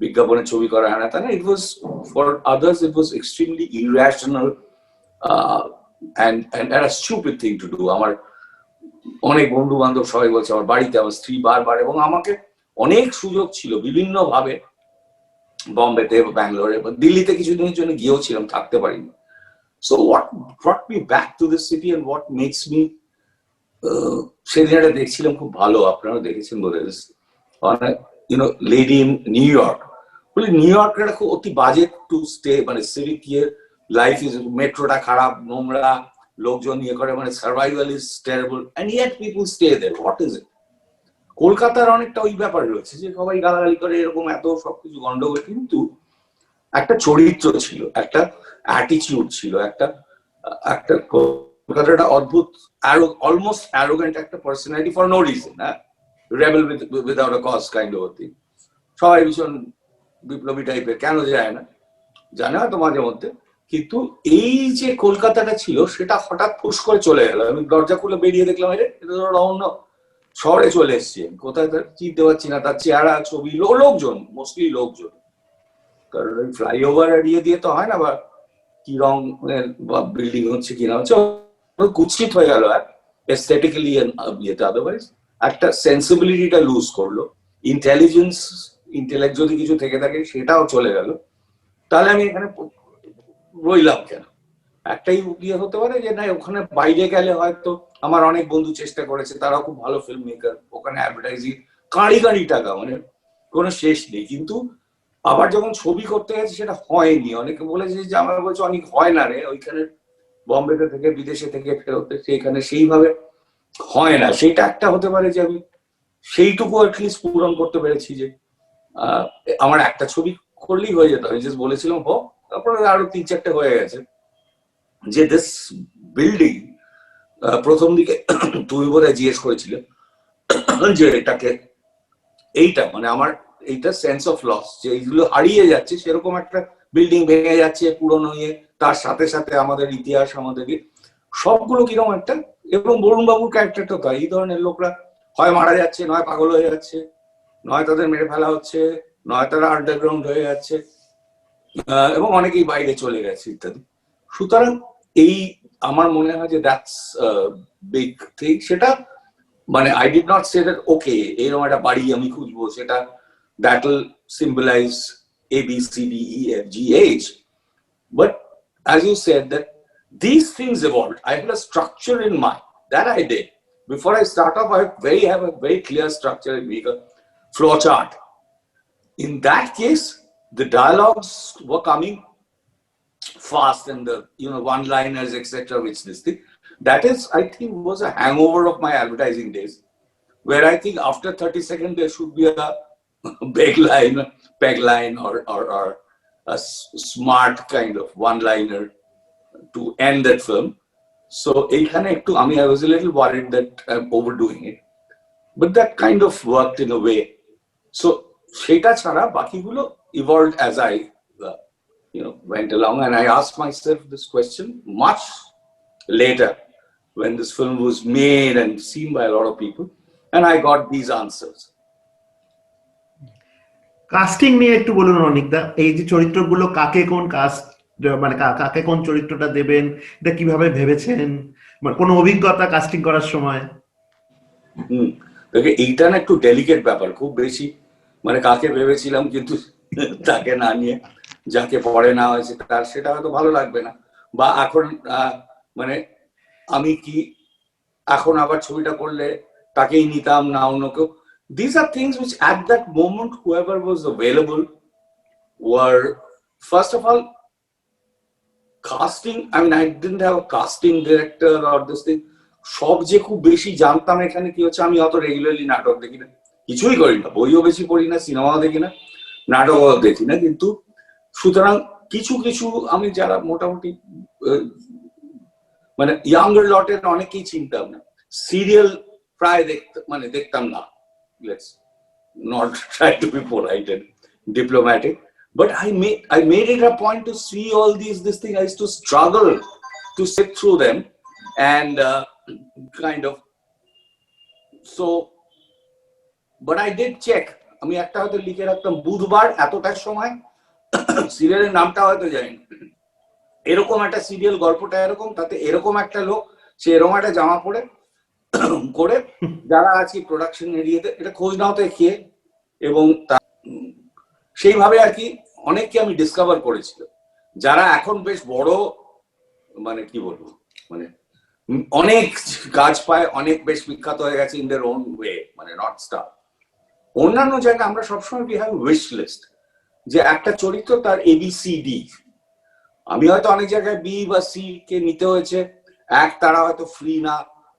বিজ্ঞাপনের ছবি করা হয় না, তা না, it was for others it was extremely irrational and a stupid thing to do. আমার অনেক বন্ধু বান্ধব সবাই বলছে, আমার বাড়িতে আমার স্ত্রী বারবার, এবং আমাকে অনেক সুযোগ ছিল বিভিন্ন ভাবে, বম্বেতে, ব্যাঙ্গালোরে, দিল্লিতে কিছুদিনের জন্য গিয়েও ছিলাম, থাকতে পারিনি। So what brought me back to the city and what makes me, সেদিন একটা দেখছিলাম খুব ভালো, আপনারা দেখেছেন বলে, লেডি ইন নিউ ইয়র্ক, বলে নিউ ইয়র্ক একটা খুব অতি বাজে টু স্টে, মানে সিভিক লাইফ ইজ, মেট্রোটা খারাপ, নোংরা, লোকজন ইয়ে করে, মানে survival is terrible, and yet people stay there. What is it? কলকাতার অনেকটা ওই ব্যাপার রয়েছে যে সবাই গালাগালি করে, এরকম এত সবকিছু গন্ডগোল, কিন্তু একটা চরিত্র ছিল, একটা অ্যাটিটিউড ছিল, একটা একটা কলকাতার একটা অদ্ভুত অলমোস্ট অ্যারোগেন্ট একটা পার্সোনালিটি ফর নো রিজন, হ্যাঁ, rebel without a cause kind of thing. সবাই ভীষণ বিপ্লবী টাইপের, কেন যায় না, জানে হয়তো মাঝে মধ্যে, কিন্তু এই যে কলকাতাটা ছিল সেটা হঠাৎ ফুস করে চলে গেল। আমি দরজা খুলে বেরিয়ে দেখলাম এটা অন্য শহরে চলে এসছে, কোথায় তার চিনতে পারছি না, তার চেহারা, ছবি, লোকজন, মোস্টলি লোকজন। কারণ ওই ফ্লাইওভার এরিয়ে দিয়ে তো হয় না, বা কি রং বিল্ডিং হচ্ছে কিনা হচ্ছে, কুৎসিত হয়ে গেল আর এস্থেটিক্যালি ইয়েতে। আদারওয়াইজ একটা সেন্সিবিলিটিটা লুজ করলো, ইন্টেলেক্ট যদি কিছু থেকে থাকে সেটাও চলে গেল। তাহলে আমি এখানে রইলাম কেন? একটাই ইয়ে হতে পারে যে না, ওখানে বাইরে গেলে হয়তো আমার অনেক বন্ধু চেষ্টা করেছে, তারাও খুব ভালো ফিল্ম মেকার, ওখানে অ্যাডভার্টাইজিং কাঁড়ি কাঁড়ি টাকা, মানে কোনো শেষ নেই। কিন্তু আবার যখন ছবি করতে গেছে সেটা হয়নি। অনেকে বলেছে যে আমার বলছে অনেক হয় না রে, ওইখানে বম্বেতে থেকে বিদেশে থেকে ফেরত সেখানে সেইভাবে হয় না। সেইটা একটা হতে পারে যে আমি সেইটুকু অ্যাটলিস্ট পূরণ করতে পেরেছি, যে আমার একটা ছবি করলেই হয়ে যেত। আমি জাস্ট বলেছিলাম হোক, তারপরে আরো 3-4টে হয়ে গেছে। যে দিস বিল্ডিং, প্রথম দিকে তুমি বোধহয় জিজ্ঞেস করেছিলে যে এটাকে, এইটা মানে আমার এইটা সেন্স অফ লস, যে এইগুলো হারিয়ে যাচ্ছে, সেরকম একটা বিল্ডিং ভেঙে যাচ্ছে পুরনো ইয়ে, তার সাথে সাথে আমাদের ইতিহাস, আমাদের সবগুলো কিরকম একটা। এবং বরুণ বাবুর ক্যারেক্টারটা তো এই ধরনের লোকরা হয় মারা যাচ্ছে, নয় পাগল হয়ে যাচ্ছে, নয় তাদের মেরে ফেলা হচ্ছে, নয় তারা আন্ডারগ্রাউন্ড হয়ে যাচ্ছে, এবং অনেকেই বাইরে চলে গেছে ইত্যাদি। সুতরাং এই আমার মনে হয় যে দ্যাটস বিগ থিং। সেটা মানে I did not say that okay এরকম একটা বাড়ি আমি খুঁজবো, সেটা that will symbolize ABCDEFGH, but as you said that these things evolved. I had a structure in mind that I did before I start off. Have a very clear structure, a flow chart. In that case, the dialogues were coming fast, and the one-liners, etc., which this thing, that is, I think, was a hangover of my advertising days, where I think after 30 seconds there should be a peg line, or a smart kind of one-liner to end that film. So I was a little worried that I'm overdoing it, but that kind of worked in a way. So সেটা ছাড়া বাকিগুলো evolved as I went along, and I asked myself this question much later when this film was made and seen by a lot of people, and I got these answers. Casting নিয়ে একটু বলুন অনিকদা, এই যে চরিত্রগুলো কাকে কোন caste, মানে কাকে কোন চরিত্রটা দেবেন, এটা কিভাবে ভেবেছেন, মানে কোনো অভিজ্ঞতা কাস্টিং করার সময়? দেখে এইটা না একটু ডেলিকেট ব্যাপার, খুব বেশি মানে কাকে ভেবেছিলাম কিন্তু তাকে না নিয়ে যাকে পরে না হয়েছে তার সেটা হয়তো ভালো লাগবে না, বা এখন মানে আমি কি এখন আবার ছবিটা করলে তাকেই নিতাম না অন্য কেউ। These are things which at that moment whoever was available were, first of all, casting. I mean, I didn't have a casting director or this thing. সব যে খুব বেশি জানতাম এখানে কি হচ্ছে, আমি অত রেগুলারলি নাটক দেখি না, কিছুই করি না, বইও বেশি পড়ি না, সিনেমাও দেখি না, নাটকও দেখি না। কিন্তু সুতরাং কিছু কিছু আমি যারা মোটামুটি মানে ইয়াঙ্গার লটের অনেকেই চিনতাম না, সিরিয়াল প্রায় দেখতাম না, let's not try to be polite and diplomatic, but I made it a point to see all this thing. I used to struggle to sit through them, and kind of so, but I did check. আমি একটা হয়তো লিখে রাখতাম বুধবার এতটার সময়, সিরিয়ালের নামটা হয়তো জানি না, এরকম একটা সিরিয়াল, গল্পটা এরকম, তাতে এরকম একটা লোক, সে এরকম একটা জামা পরে করে, যারা আজকে প্রোডাকশন এরিয়াতে, এটা খোঁজ নাও তো খেয়ে, এবং সেইভাবে আর কি অনেককে আমি ডিসকভার করেছিল, যারা এখন বেশ বড়, মানে কি বলবো, মানে অনেক কাজ পায়, অনেক বেশ বিখ্যাত হয়ে গেছে ইন দের ওন ওয়ে, মানে নট স্টার। অন্যান্য জায়গায় আমরা সবসময় উই হ্যাভ উইশ লিস্ট, যে একটা চরিত্র তার ABCD। আমি হয়তো অনেক জায়গায় B বা C কে নিতে হয়েছে, তারা হয়তো ফ্রি না,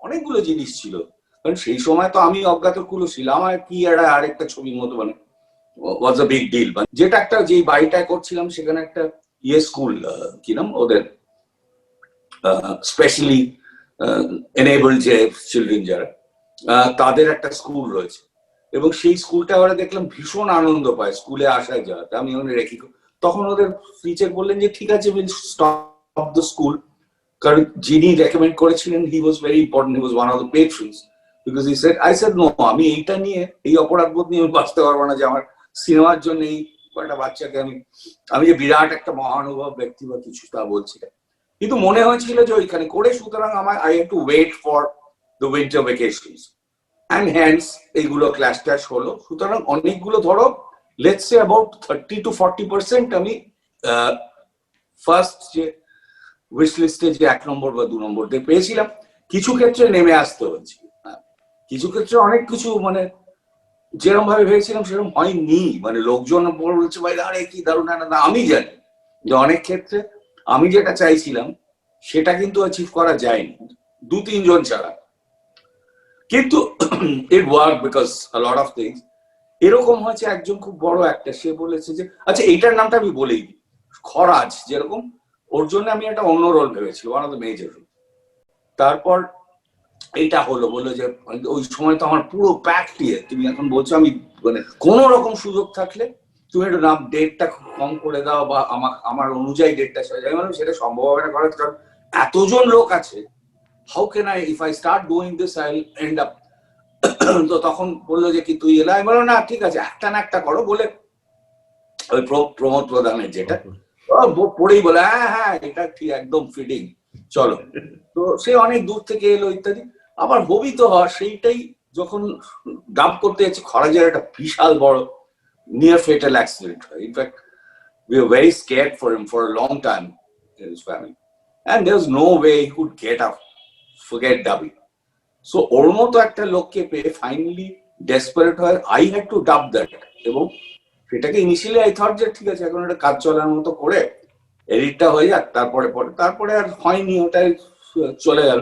অনেকগুলো জিনিস ছিল। কারণ সেই সময় তো আমি অজ্ঞাত কুলো ছিলাম, আর কি আরেকটা ছবির মতো, মানে ওয়াজ আ বিগ ডিল। যেটা একটা যেই বাড়িটায় করছিলাম সেখানে একটা স্কুল, কি নাম ওদের, স্পেশালি এনেবলড যে চিলড্রেন যারা, তাদের একটা স্কুল রয়েছে, এবং সেই স্কুলটা ওরা দেখলাম ভীষণ আনন্দ পায় স্কুলে আসায় যাওয়াতে। আমি ওখানে রেখি, তখন ওদের টিচার বললেন যে ঠিক আছে, উইল স্টপ দ্য স্কুল, কারণ যিনি রেকমেন্ড করেছিলেন he was very important, he was one of the patrons, because he said, I said no, আমি এইটা নিয়ে, এই অপরাধবোধ নিয়ে আমি বাঁচতে পারবো না যে আমার সিনেমার জন্য এই একটা বাচ্চাকে আমি যে বিরাট একটা মহানুভব ব্যক্তি বা কিছু তা বলছি না। কিন্তু মনে হয়েছিল যে ওইখানে করে, সুতরাং আমার I have to wait for the winter vacations, and hence এইগুলো ক্লাস ট্যাশ হলো। সুতরাং অনেকগুলো, ধরো লেটস সে অ্যাবাউট 30 to 40% আমি ফার্স্ট যে উইশ লিস্টে যে 1 নম্বর বা 2 নম্বর দিয়ে পেয়েছিলাম, কিছু ক্ষেত্রে নেমে আসতে হচ্ছে, কিছু ক্ষেত্রে অনেক কিছু মানে যেরকম ভাবে ভেবেছিলাম সেরকম হয়নি, মানে লোকজন বলছে ভাই আরে কি দারুণ, না আমি জানি যে অনেক ক্ষেত্রে আমি যেটা চাইছিলাম সেটা কিন্তু অ্যাচিভ করা যায়নি 2-3 জন ছাড়া, কিন্তু it work because a lot of things. এরকম হয়েছে, একজন খুব বড় একটা, সে বলেছে যে আচ্ছা এইটার নামটা আমি বলেই দিই, খরাজ যেরকম, ওর জন্য আমি একটা অন্য রোল ভেবেছিলাম, one of the major role. তারপর এইটা হলো, বললো যে ওই সময় তো আমার পুরো প্যাক দিয়ে, তুমি এখন বলছো আমি মানে কোনো রকম সুযোগ থাকলে তুমি একটু নাম ডেটটা কম করে দাও বা আমার অনুযায়ী ডেটটা সাজাই, মানে সেটা সম্ভব হবে না করার, কারণ এতজন লোক আছে, how can I, if I start doing this I will end up. তো তখন বললো যে কি তুই এলা, আমি বললাম না ঠিক আছে একটা না একটা করো, বলে ওই প্রমোদ প্রধানের যেটা পড়েই বলে হ্যাঁ হ্যাঁ এটা ঠিক একদম ফিটিং, চলো। তো সে অনেক দূর থেকে এলো ইত্যাদি, আবার হবি তো হয়, সেইটাই যখন ডাব করতে যাচ্ছি, খরাজের একটা বিশাল বড় নিয়ার ফেটাল অ্যাক্সিডেন্ট হয়। In fact we were very scared for him for a long time in his family, and there was no way he could get up, forget Dabi. So ওর মতো একটা লোককে পেয়ে ফাইনালি ডেসপারেট হয়, I had to ডাব that, এবং সেটাকে initially I thought যে ঠিক আছে এখন একটা কাজ চলার মতো করে এডিটটা হয়ে যাক, তারপরে আর হয়নি, ওটাই চলে গেল।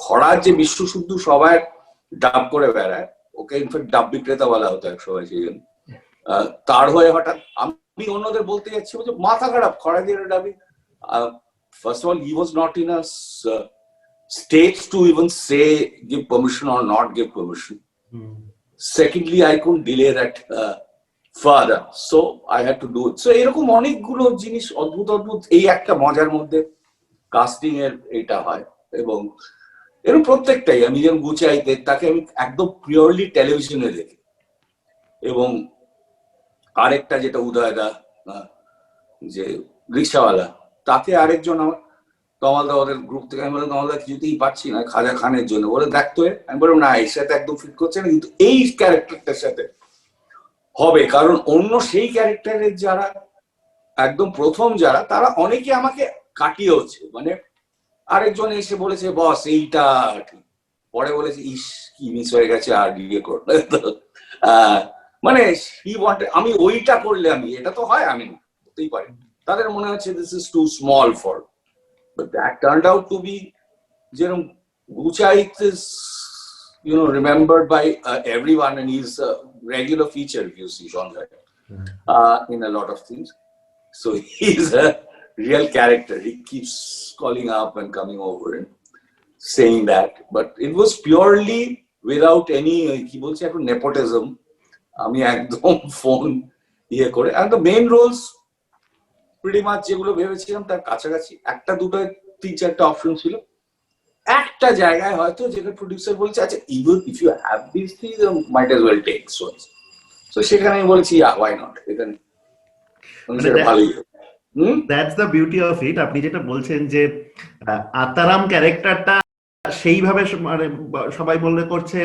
খরার যে বিশ্ব শুদ্ধ সবাই ডাব করে বেড়ায়, ওকে ইনফ্যাক্ট ডাব বিক্রেতা বলা হতো এক সময়, সেই জন্য তার হয়ে হঠাৎ আমি অন্যদের বলতে যাচ্ছি যে মাথা খারাপ, খরাজের ডাবি। First of all he was not in a state to even say give permission or not give permission. Secondly, I couldn't delay that further, so I had to do it. So এরকম অনেকগুলো জিনিস অদ্ভুত অদ্ভুত এই একটা মজার মধ্যে casting এর এটা হয়, এবং এরকম প্রত্যেকটাই আমি যেমন গুছাইতে তাকে আমি একদম পিওরলি টেলিভিশনে দেখি, এবং আরেকটা যেটা উদয়দা যে রিক্সাওয়ালা, তাকে আরেকজন আমার কমালদা ওদের গ্রুপ থেকে, আমি বললাম কমালদা কিছুতেই পাচ্ছি না খাজা খানের জন্য, বলে দেখতো, আমি বললাম না এর সাথে একদম ফিট করছে না, কিন্তু এই ক্যারেক্টারটার সাথে হবে, কারণ অন্য সেই ক্যারেক্টারের যারা একদম প্রথম যারা, তারা অনেকে আমাকে কাটিয়েছে, মানে আরেকজন এসে বলেছে বস এইটা ঠিক, পরে বলেছে ইস কি মিস হয়ে গেছে আর ইয়ে করলে, মানে আমি ওইটা করলে আমি এটা তো হয়, আমি করতেই পারি, তাদের মনে হচ্ছে this is too small for, but that turned out to be, যেরকম Guchait is remembered by everyone, and he's a regular feature if you see Shanghai in a lot of things. So he's a real character. He keeps calling up and coming over and saying that, but it was purely without any কি বলছে এখন nepotism, আমি একদম phone ইয়ে করে, and the main roles pretty much যেগুলো ভেবেছিলাম তার কাছাকাছি, একটা দুটো 3-4টা অপশন ছিল, একটা জায়গায় হয়তো যেখানে প্রডিউসার বলছে আচ্ছা even if you have this things might as well take so সেখানে আমি বলেছি হোয়াই নট, এখানে ভালোই। That's the beauty of it. আপনি যেটা বলছেন যে আতারাম ক্যারেক্টারটা সেইভাবে মানে সবাই বললে করছে,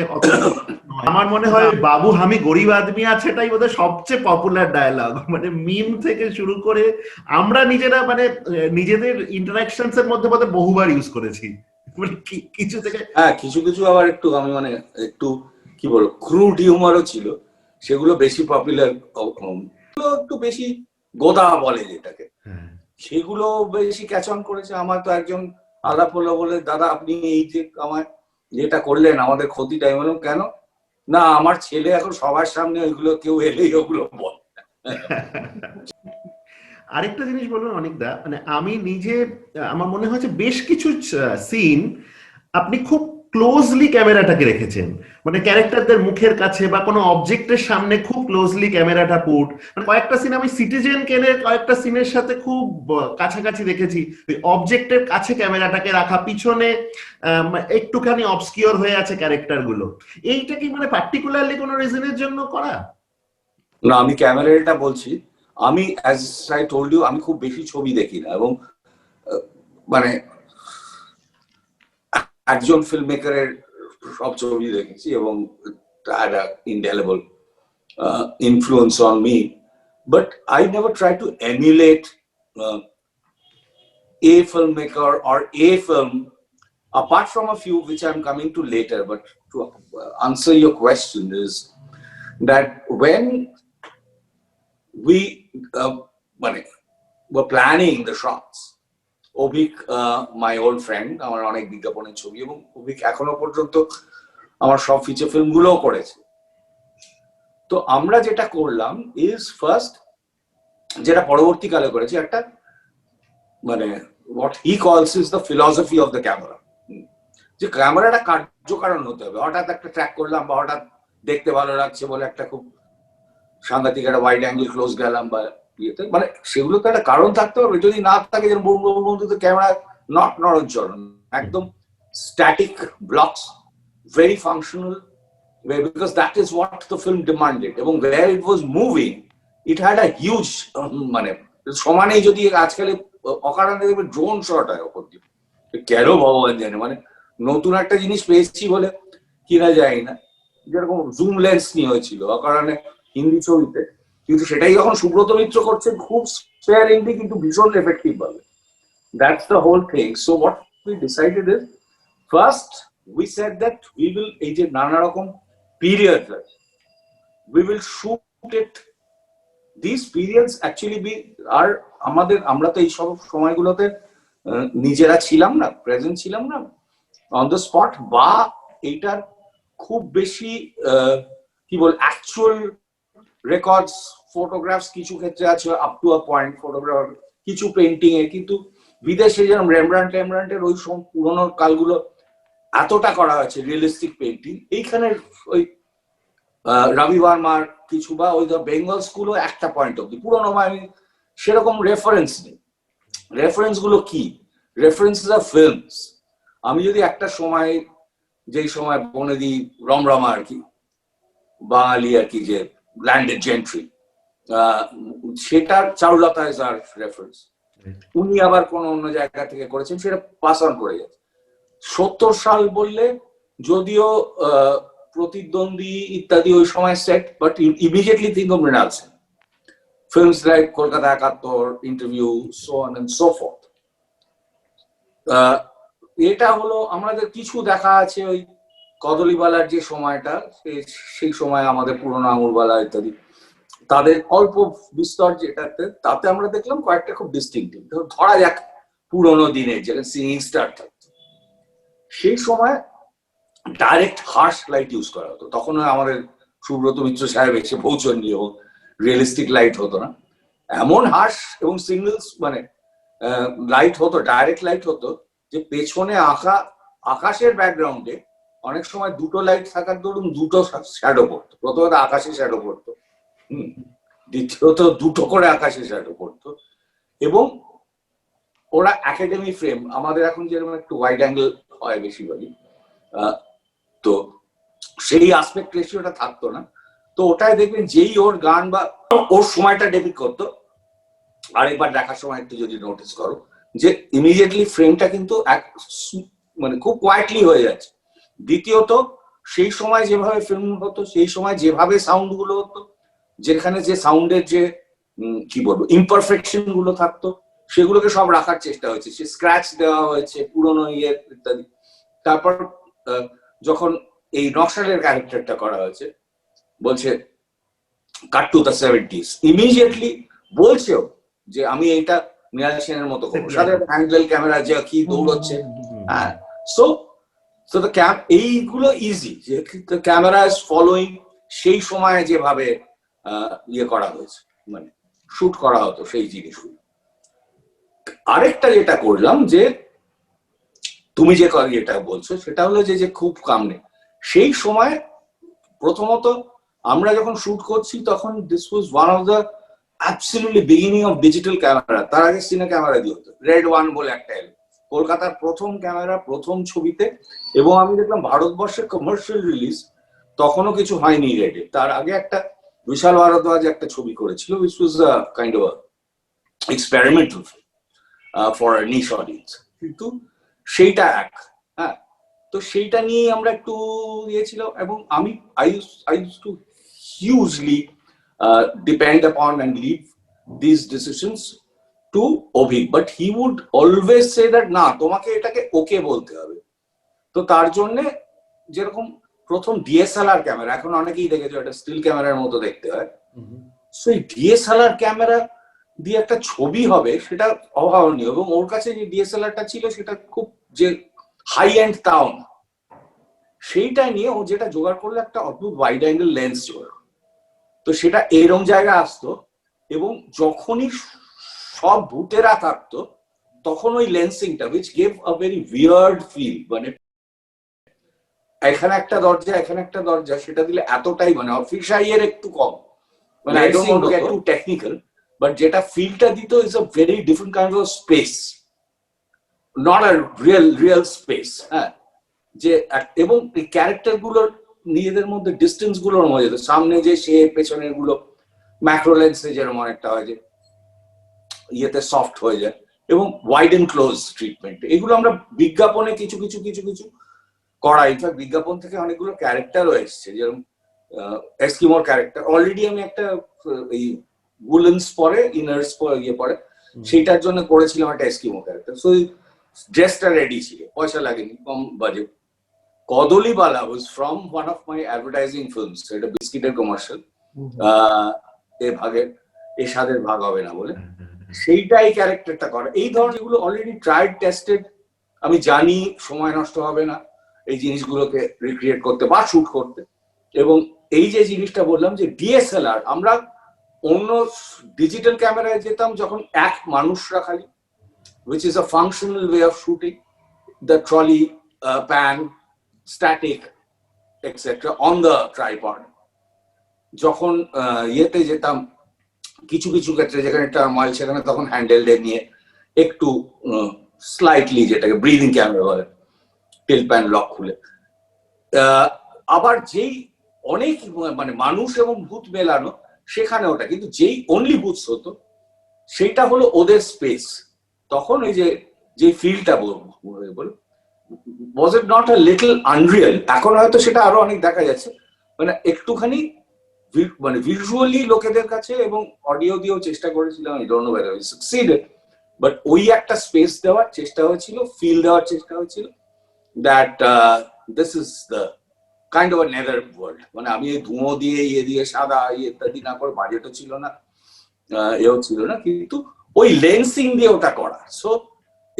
আমার মনে হয় বাবু আমি গরিব আদমি আছে, এটাই বোধহয় সবচেয়ে পপুলার ডায়লগ, মানে মিম থেকে শুরু করে আমরা নিজেরা মানে নিজেদের ইন্টারাকশনস এর মধ্যে বোধহয় বহুবার ইউজ করেছি, মানে কিছু থেকে হ্যাঁ কিছু আবার একটু আমি মানে একটু কি বলবো ক্রুড হিউমারও ছিল, সেগুলো বেশি পপুলার, একটু বেশি গোদা বলে যেটাকে, সেগুলো বেশি ক্যাচ অন করেছে। আমার তো একজন আলাপ হলো, বলে দাদা আপনি এই যে আমার যেটা করলেন আমাদের ক্ষতিটা, আমি বললাম কেন, না আমার ছেলে এখন সবার সামনে ওইগুলো কেউ এলেই ওগুলো বল। আরেকটা জিনিস বলবেন অনেকদা, মানে আমি নিজে আমার মনে হয়েছে বেশ কিছু সিন আপনি খুব ক্লোজলি ক্যামেরাটাকে রেখেছেন, মানে ক্যারেক্টারদের মুখের কাছে বা কোনো অবজেক্টের সামনে খুব ক্লোজলি ক্যামেরাটা পুট, মানে কয়েকটা সিন আমি সিটিজেন কেনের কয়েকটা সিনের সাথে খুব কাছাকাছি দেখেছি, ওই অবজেক্টের কাছে ক্যামেরাটাকে রাখা, পিছনে একটুখানি অবস্কিওর হয়ে আছে ক্যারেক্টার গুলো। এইটা কি মানে পার্টিকুলারলি কোনো রিজনের জন্য করা? না, আমি ক্যামেরাটা বলছি, আমি অ্যাজ আই টোল্ড ইউ, আমি খুব বেশি ছবি দেখি না, এবং মানে একজন ফিল্ম মেকারের সব ছবি দেখেছি এবং had an indelible influence on me, but I never try to emulate a filmmaker or a film, apart from a few which I'm coming to later. But to answer your question is that when we were planning the shots, Avik, my old friend, আমার অনেক বিজ্ঞাপনের ছবি, এবং অভিক এখনো পর্যন্ত আমার সব feature film গুলোও করেছে। তো আমরা যেটা করলাম ইজ ফার্স্ট, যেটা পরবর্তীকালে করেছি, একটা মানে হোয়াট হি কলস is the philosophy of the camera, যে ক্যামেরাটা কার্যকারণ হতে হবে। হঠাৎ একটা ট্র্যাক করলাম বা হঠাৎ দেখতে ভালো লাগছে বলে একটা খুব সাংঘাতিক একটা ওয়াইড অ্যাঙ্গেল ক্লোজ গেলাম বা ইয়েতে, মানে সেগুলো তো একটা কারণ থাকতে হবে। যদি না থাকে, যেমন বঙ্গবন্ধু ক্যামেরা নট নড়নচড়ন, একদম static blocks, very functional, because that is what the film demanded, এবং where it was moving it had a huge মানে সমানেই যদি আজকাল অকারণে দেখবে ড্রোন শট হয় ওপর দিয়ে, কেন ভগবান জানে, মানে নতুন একটা জিনিস পেয়েছি বলে কিনা যায় না, যেরকম জুম লেন্স নিয়ে হয়েছিল অকারণে হিন্দি ছবিতে, কিন্তু সেটাই যখন সুব্রত মিত্র করছে খুব স্পেয়ারিংলি কিন্তু ভীষণ এফেক্টিভ ভাবে। That's the whole thing. So what we decided is, first we said that we will, এই যে নানা রকম periods আছে, we will shoot it, these periods actually be আর আমাদের, আমরা তো এই সব সময়গুলোতে নিজেরা ছিলাম না, প্রেজেন্ট ছিলাম না অন দ্য স্পট, বা এইটার খুব বেশি কি বল অ্যাকচুয়াল রেকর্ডস, ফটোগ্রাফস কিছু ক্ষেত্রে আছে up to a point, photograph কিছু পেন্টিং এ, কিন্তু বিদেশে যেরকম রেমব্রান্ডের ওই সব পুরোনো কালগুলো এতটা করা হয়েছে রিয়েলিস্টিক পেন্টিং, এইখানে ওই রবি বর্মার কিছু বা ওই বেঙ্গল স্কুলও একটা পয়েন্ট অব্দি পুরোনো, আমি সেরকম রেফারেন্স নেই। রেফারেন্স গুলো কি? রেফারেন্স আর ফিল্মস। আমি যদি একটা সময়, যেই সময় বনেদি রমরমা আর কি, বাঙালি আর কি, যে ল্যান্ডেড জেন্ট্রি, সেটার চারুলতা ইজ আর রেফারেন্স। উনি আবার কোন অন্য জায়গা থেকে করেছেন, সেটা পাস অন করে যাচ্ছে। 70 সাল বললে যদিও প্রতিদ্বন্দ্বী ইত্যাদি ওই সময় set, but immediately think of Mrinal Sen, films like Kolkata 71, interview, so on and so forth. এটা হলো আমাদের কিছু দেখা আছে ওই কদলীবালার যে সময়টা, সেই সময় আমাদের পুরোনো আঙুরবালা ইত্যাদি, তাদের অল্প বিস্তর যেটাতে, তাতে আমরা দেখলাম কয়েকটা খুব ডিস্টিংক্টিভ। ধরা যাক পুরোনো দিনের যেখানে সিঙ্গিং স্টার থাকতো, সেই সময় ডাইরেক্ট হার্শ লাইট ইউজ করা হতো। তখন আমাদের সুব্রত মিত্র সাহেব এসে পৌঁছননি এবং রিয়েলিস্টিক লাইট হতো না, এমন হার্শ এবং সিঙ্গলস মানে লাইট হতো, ডাইরেক্ট লাইট হতো, যে পেছনে আকাশের ব্যাকগ্রাউন্ডে অনেক সময় দুটো লাইট থাকার দরুন দুটো শ্যাডো পড়তো। প্রথমত আকাশে শ্যাডো পড়তো, দ্বিতীয়ত দুটো করে আকাশে শ্যাডো পড়তো, এবং ওরা একাডেমি ফ্রেম, আমাদের এখন যেরকম একটু ওয়াইড অ্যাঙ্গেল হয় বেশিরভাগই, তো সেই আসপেক্ট রেশিওটা থাকতো না। তো ওটাই দেখবেন যেই ওর গান বা ওর সময়টা ডেপিক্ট করতো, আরেকবার দেখার সময় একটু যদি নোটিস করো যে ইমিডিয়েটলি ফ্রেমটা কিন্তু মানে খুব কোয়াইটলি হয়ে যাচ্ছে। দ্বিতীয়ত সেই সময় যেভাবে ফিল্ম হতো, সেই সময় যেভাবে সাউন্ড গুলো হতো, যেখানে যে সাউন্ডের যে কি বলবো ইমপারফেকশন গুলো থাকতো, সেগুলোকে সব রাখার চেষ্টা হয়েছে। সে স্ক্র্যাচ দেওয়া হয়েছে পুরোনো ইয়ে ইত্যাদি। তারপর যখন এই নকশালের ক্যারেক্টারটা করা হয়েছে, বলছে কাট টু দ্য 70s, ইমিডিয়েটলি বলছেও যে আমি এইটা মৃণাল সেনের মতো করবো, সাথে অ্যাঙ্গেল ক্যামেরা যে কি দৌড়চ্ছে। হ্যাঁ, সো দ্য এইগুলো ইজি, যে ক্যামেরা ইজ ফলোইং সেই সময় যেভাবে ইয়ে করা হয়েছে, মানে শুট করা হতো সেই জিনিসগুলো। আরেকটা যেটা করলাম যে তুমি যে এটা বলছো সেটা হলো যে খুব কামনে সেই সময় প্রথমত আমরা যখন শুট করছি তখন this was one of the absolutely beginning of digital camera. তার আগে সিনে ক্যামেরা দিয়ে হতো, রেড ওয়ান বলে একটা এলো কলকাতার প্রথম ক্যামেরা প্রথম ছবিতে। এবং আমি দেখলাম ভারতবর্ষের কমার্শিয়াল রিলিজ তখনও কিছু হয়নি রেডে। তার আগে একটা বিশাল ভারদ্বাজ একটা ছবি করেছিল, which was a kind of experimental for a niche audience, কিন্তু সেইটা এক। হ্যাঁ, তো সেইটা নিয়ে আমরা একটু দিয়েছিল। এবং আমি I use to hugely depend upon and leave these decisions to Obhik, but he would always say that না তোমাকে এটাকে ওকে বলতে হবে। তো তার জন্য যেরকম প্রথম ডিএসএলআর ক্যামেরা, এখন অনেকেই দেখেছো এটা স্টিল ক্যামেরার মতো দেখতে হয়, সেই ডিএসএলআর ক্যামেরা দিয়ে একটা ছবি হবে সেটা অভাবনীয়। এবং ওর কাছে যে ডিএসএলআরটা ছিল সেটা খুব যে হাই এন্ড তাও না, সেইটা নিয়ে ও যেটা জোগাড় করলো একটা অদ্ভুত ওয়াইড অ্যাঙ্গেল লেন্স জোগাড়। তো সেটা এরম জায়গায় আসতো এবং যখনই সব ভূতেরা থাকতো তখন ওই লেন্সিংটা which gave a very weird feel, মানে এখানে একটা দরজা এখানে একটা দরজা, সেটা দিলে এতটাই মানে অফিসাইয়ের একটু কম, মানে I don't want to get two technical, but যেটা ফিলটা দিত is a very different kind of speech, not a real space. হ্যাঁ, যে এবং এই ক্যারেক্টার গুলোর নিজেদের মধ্যে ডিস্টেন্স গুলোর মধ্যে সামনে যে সে পেছনের গুলো ম্যাক্রো লেন্সে যেরকম অনেকটা হয় যে ইয়েতে সফট হয়ে যায়, এবং ওয়াইড এন্ড ক্লোজ ট্রিটমেন্ট, এগুলো আমরা বিজ্ঞাপনে কিছু কিছু কিছু কিছু করা। ইনফ্যাক্ট বিজ্ঞাপন থেকে অনেকগুলো ক্যারেক্টারও এসছে, যেরকম এস্কিমোর ক্যারেক্টার। অলরেডি আমি একটা এই উলেন্স পরে ইনার্স ইয়ে পরে সেইটার জন্য করেছিলাম একটা এস্কিমো ক্যারেক্টার। সো ড্রেসটা রেডি ছিল, পয়সা লাগেনি, কম budget. কদলিবালা was from one of my advertising films, এটা বিস্কিটের কমার্শিয়াল, এ ভাগের এ স্বাদের ভাগ হবে না বলে, সেইটাই ক্যারেক্টারটা করে। এই ধরনের যেগুলো অলরেডি ট্রাইড টেস্টেড, আমি জানি সময় নষ্ট হবে না এই জিনিসগুলোকে রিক্রিয়েট করতে বা শুট করতে। এবং এই যে জিনিসটা বললাম যে ডিএসএলআর, আমরা অন্য ডিজিটাল ক্যামেরায় যেতাম যখন এক মানুষরা খালি, which is a functional way of shooting, the trolley, pan, static, etc. on the tripod. যখন ইয়েতে যেতাম কিছু কিছু ক্ষেত্রে যেখানে টার্ময়েল, সেখানে তখন হ্যান্ডেল নিয়ে একটু স্লাইটলি যেটাকে ব্রিদিং ক্যামেরা বলে, টেল প্যান লক খুলে। আবার যেই অনেক মানে মানুষ এবং ভূত মেলানো সেখানে ওটা, কিন্তু যেই অনলি ভূত হতো সেটা হলো ওদের স্পেস। তখন ওই যে ফিলটা বল was it not a little unreal? এখন হয়তো সেটা আরো অনেক দেখা যাচ্ছে, মানে একটুখানি মানে ভিজুয়ালি লোকেদের কাছে, এবং অডিও দিয়েও চেষ্টা করেছিলাম, I don't know whether we succeeded, but ওই একটা স্পেস দেওয়ার চেষ্টা হয়েছিল, ফিল দেওয়ার চেষ্টা হয়েছিল, that this is the kind of a nether world. মানে আমি এই ধুঁয়ো দিয়ে ইয়ে দিয়ে সাদা ইত্যাদি না করে, বাজেটও ছিল না, এও ছিল না, কিন্তু ওই লেন্সিং দিয়ে ওটা করা। সো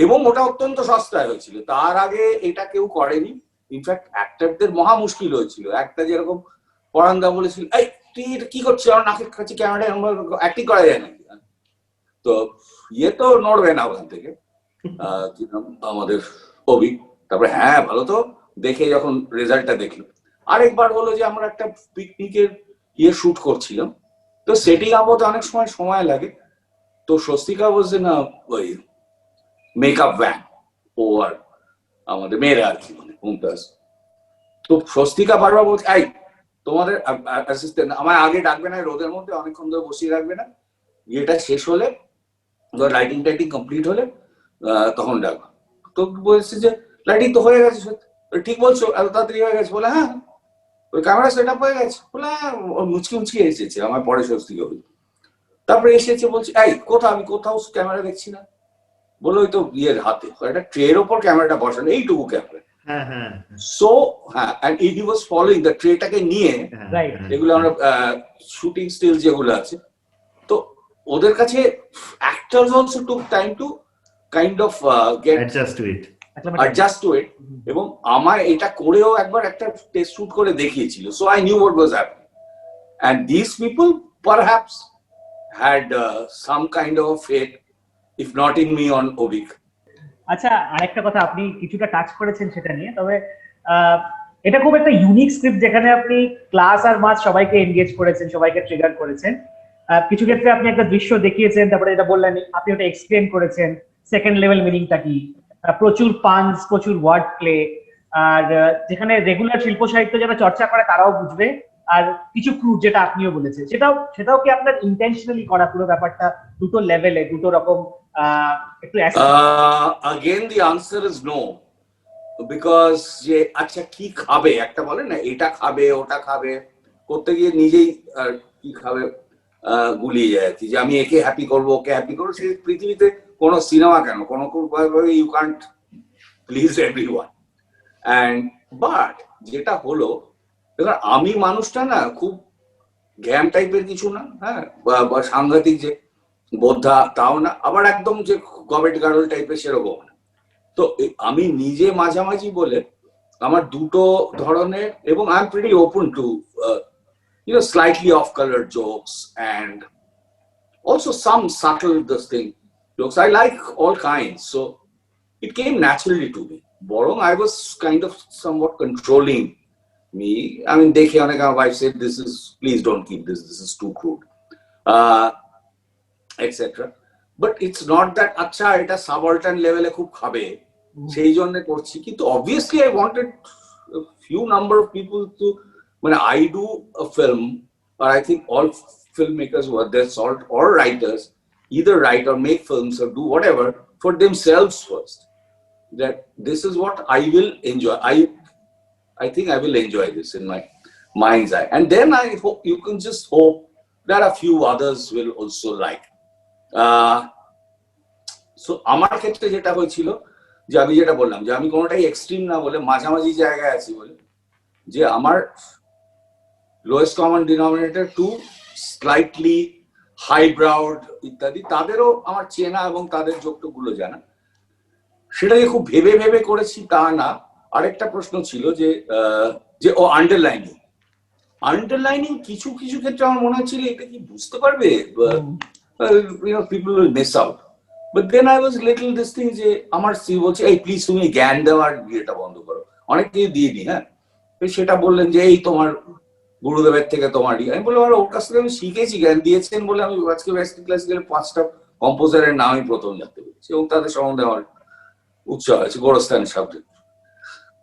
এবং ওটা অত্যন্ত সস্তায় হয়েছিল, তার আগে এটা কেউ করেনি। ইনফ্যাক্ট অ্যাক্টরদের মহা মুশকিল হয়েছিল। একটা যেরকম পরান্দা বলেছিল, এই তুই এটা কি করছিস, আমার নাকের কাছে ক্যামেরা অ্যাক্টিং করা যায় নাকি? তো ইয়ে তো নড়বে না ওখান থেকে আমাদের অভিক। তারপরে হ্যাঁ ভালো তো দেখে যখন রেজাল্টটা দেখলো। আরেকবার হলো যে আমরা একটা পিকনিকের ইয়ে শুট করছিলাম, তো সেটিং আপতে অনেক সময় লাগে। তো স্বস্তিকা বলছে না ওই মেকআপ ভ্যান, ও আর আমাদের মেয়েরা আর কি মানে মুমতাজ। তো স্বস্তিকা বারবার বলছে, এই তোমাদের অ্যাসিস্ট্যান্ট আমায় আগে ডাকবে না, রোদের মধ্যে অনেকক্ষণ ধরে বসিয়ে রাখবে না, এটা শেষ হলে লাইটিং টাইটিং কমপ্লিট হলে তখন ডাকবো। তো বলছে যে লাইটিং তো হয়ে গেছে, ঠিক বলছো এত তাড়াতাড়ি হয়ে গেছে? বলে হ্যাঁ, ওই ক্যামেরা সেট আপ হয়ে গেছে। বলে হ্যাঁ, মুচকি মুচকি এসেছে আমার পরে স্বস্তিকা হল। তারপরে এসেছে বলছে, এই আমি কোথাও ক্যামেরা দেখছি না। বলে ওই তো ইয়ের হাতে একটা ট্রের ওপর ক্যামেরাটা বসানো, এইটুকু ক্যামেরা। সো হ্যাঁ, and he was following the ট্রেটাকে নিয়ে, এগুলো আমরা শুটিং স্টিল যেগুলো আছে, তো ওদের কাছে actors also took time to kind of get adjust to it, এবং আমায় এটা করেও একবার একটা টেস্ট শুট করে দেখিয়েছিল। So I knew what was happening, and these people perhaps had some kind of faith if not in me, on Obik. আচ্ছা, আরেকটা কথা আপনি কিছুটা টাচ করেছেন সেটা নিয়ে, তবে এটা খুব একটা ইউনিক স্ক্রিপ্ট যেখানে আপনি ক্লাস আর মাস সবাইকে এনগেজ করেছেন, সবাইকে ট্রিগার করেছেন। কিছু ক্ষেত্রে আপনি একটা দৃশ্য দেখিয়েছেন, তারপরে এটা বললেন, আপনি ওটা এক্সপ্লেন করেছেন সেকেন্ড লেভেল মিনিংটা কি, প্রচুর পাঞ্চ, প্রচুর ওয়ার্ড প্লে, আর যেখানে রেগুলার শিল্প সাহিত্য যারা চর্চা করে তারাও বুঝবে, আর কিছু ক্রুড যেটা আপনিও বলেছেন সেটাও কি আপনার ইন্টেনশনালি করা পুরো ব্যাপারটা দুটো লেভেলে, দুটো রকম একটু again the answer is no, because যে আচ্ছা কি খাবে একটা বলে না, এটা খাবে ওটা খাবে করতে গিয়ে নিজেই কি খাবে গুলিয়ে যায় যে আমি একে হ্যাপি করবো ওকে হ্যাপি করবো। সেই পৃথিবীতে কোনো সিনেমা কেন কোনো you can't please everyone. And but যেটা হলো, এবার আমি মানুষটা না খুব জ্ঞান টাইপের কিছু না, হ্যাঁ, বা সাংঘাতিক যে বোদ্ধা তাও না, আবার একদম যে গবেট গার্ল টাইপের সেরকম না। তো আমি নিজে মাঝামাঝি বলে আমার দুটো ধরনের, এবং I am pretty open to slightly off colored jokes and also some subtle this thing jokes. I like all kinds, so it came naturally to me. Borong I was kind of somewhat controlling me. I mean, dekhe onek আমার wife said this is, please don't keep this is too crude, etc. But it's not that acha eta subaltern level e khub khabe সেই জন্য করছি, কিন্তু obviously I wanted a few number of people to, when I do a film, or I think all filmmakers who are there, salt or writers, either write or make films or do whatever for themselves first, that this is what I will enjoy. I think I will enjoy this in my mind's eye, and then I hope you can just hope that a few others will also like. So আমার ক্ষেত্রে যেটা হয়েছিল যে আমি যেটা বললাম যে আমি কোনোটাই এক্সট্রিম না বলে মাঝামাঝি জায়গায় আছি বলে, যে আমার lowest common denominator to slightly highbrow ইত্যাদি তাদেরও আমার চেনা এবং তাদের যোগগুলো জানা, সেটাকে খুব ভেবে ভেবে করেছি তা না। আরেকটা প্রশ্ন ছিল যে ও আন্ডারলাইনিং কিছু কিছু ক্ষেত্রে আমার মনে হচ্ছিল এটা কি বুঝতে পারবে, people will miss out. But then I was little this thing যে আমার স্ত্রী বলছে এই প্লিজ তুমি জ্ঞান দেওয়ার ইয়েটা বন্ধ করো, অনেককে দিয়ে দিই, হ্যাঁ, সেটা বললেন যে এই তোমার গুরুদেবের থেকে তোমার আমি বললাম ওর কাছ থেকে আমি শিখেছি, জ্ঞান দিয়েছেন বলে আমি আজকে বেসিক ক্লাস গেলে 5টা কম্পোজারের নামই প্রথম জানতে পেরেছি এবং তাদের সম্বন্ধে আমার উৎসাহ আছে, গোরস্তান সাবজেক্ট।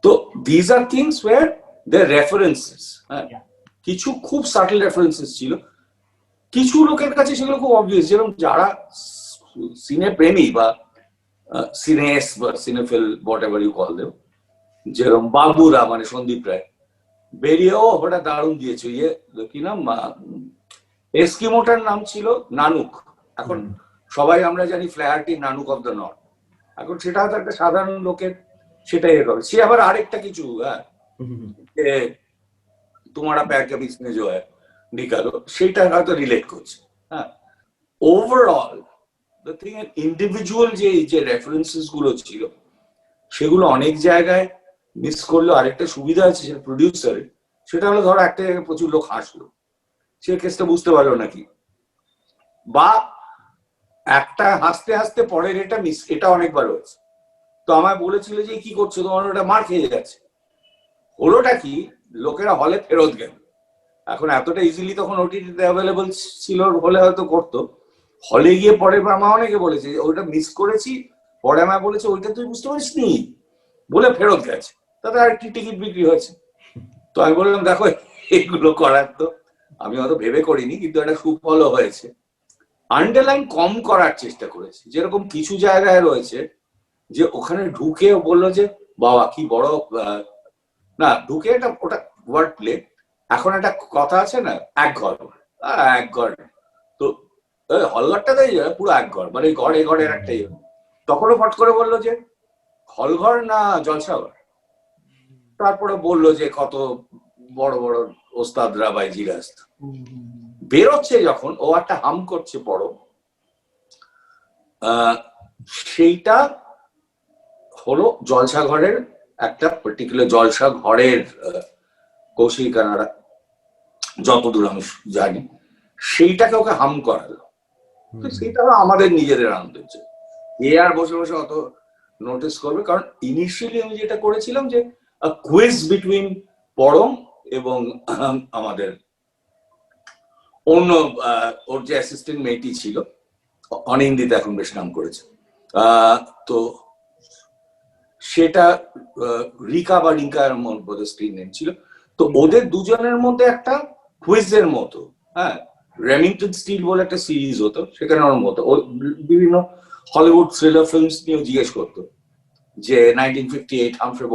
তো these are things were they references, হ্যাঁ, কিছু খুব সাটল রেফারেন্সেস ছিল, কিছু লোকের কাছে সেগুলো খুব অবভিয়াস, যেরকম যারা সিনে প্রেমী বা সিনেস বা cinephile whatever you call them, যেরকম বাবুরা মানে সন্দীপ রায় বেরিয়েও ওটা দারুণ দিয়েছে, ইয়ে কি নাম, এস্কিমোটার নাম ছিল নানুক, এখন সবাই আমরা জানি ফ্ল্যায়ারটি নানুক অফ দ্য নর্থ, এখন সেটা হয়তো একটা সাধারণ লোকের সেটাই হবে, সে আবার আরেকটা কিছু, হ্যাঁ, তোমারা প্যারকে বিজনেস হয় নিকালো, সেইটা হয়তো রিলেট করছে, হ্যাঁ। ওভারঅল দ্য থিং ইন্ডিভিজুয়াল যে রেফারেন্সেস গুলো ছিল সেগুলো অনেক জায়গায় মিস করলো। আরেকটা সুবিধা আছে সেটা প্রডিউসারের, সেটা হলো ধরো একটা জায়গায় প্রচুর লোক হাসলো, সে কেসটা বুঝতে পারলো নাকি, বা একটা হাসতে হাসতে পরের এটা অনেকবার হয়েছে, তো আমায় বলেছিল যে কি করছো তোমার ওটা মার খেয়ে যাচ্ছে, হলোটা কি লোকেরা হলে ফেরত গেল, এখন এতটা ইজিলি তখন ওটিটিতে অ্যাভেলেবল ছিল হলে হয়তো করতো, হলে গিয়ে পরে মা অনেকে বলেছে ওইটা মিস করেছি, পরে আমায় বলেছে ওইটা তুই বুঝতে পারিস নি বলে ফেরত গেছে, তাতে আর একটি টিকিট বিক্রি হয়েছে। তো আমি বললাম দেখো এগুলো করার তো আমি হয়তো ভেবে করিনি, কিন্তু একটা সুফলও হয়েছে। আন্ডারলাইন কম করার চেষ্টা করেছি, যেরকম কিছু জায়গায় রয়েছে যে ওখানে ঢুকে বললো যে বাবা কি বড়, না ঢুকে এটা ওটা ওয়ার্ড প্লে, এখন একটা কথা আছে না এক ঘর, তো হলঘরটা তাই পুরো এক ঘর, মানে ঘরে ঘরের একটাই, তখনও ফট করে বললো যে হলঘর না জলসাঘর, তারপরে বললো যে কত বড় বড় ওস্তাদরা বাইজিরা আসতো, বেরোচ্ছে যখন ও একটা হাম করছে বড়, সেইটা হলো জলসাঘরের একটা পার্টিকুলার জলসা ঘরের কৌশিকানারা যতদূর আমি জানি সেইটাকে ওকে হাম করালো, তো সেটা আমাদের নিজেদের আনন্দের জন্য। এ আর বসে বসে অত নোটিস করবে, কারণ ইনিশিয়ালি আমি যেটা করেছিলাম যে কুইজ বিটুইন পরম এবং আমাদের অন্য ওর যে অ্যাসিস্ট্যান্ট মেয়েটি ছিল, অনিন্দিতা এখন বেশ নাম করেছে, তো সেটা রিকা বা রিঙ্কার মধ্যে স্ক্রিন নেম ছিল। তো ওদের দুজনের মধ্যে একটা কুইজের মতো, হ্যাঁ, রেমিংটন স্টিল বলে একটা সিরিজ হতো, সেখানে ওর মতো ও বিভিন্ন হলিউড থ্রিলার ফিল্মস নিয়ে জিজ্ঞেস করতো যে 1958 হামফ্রে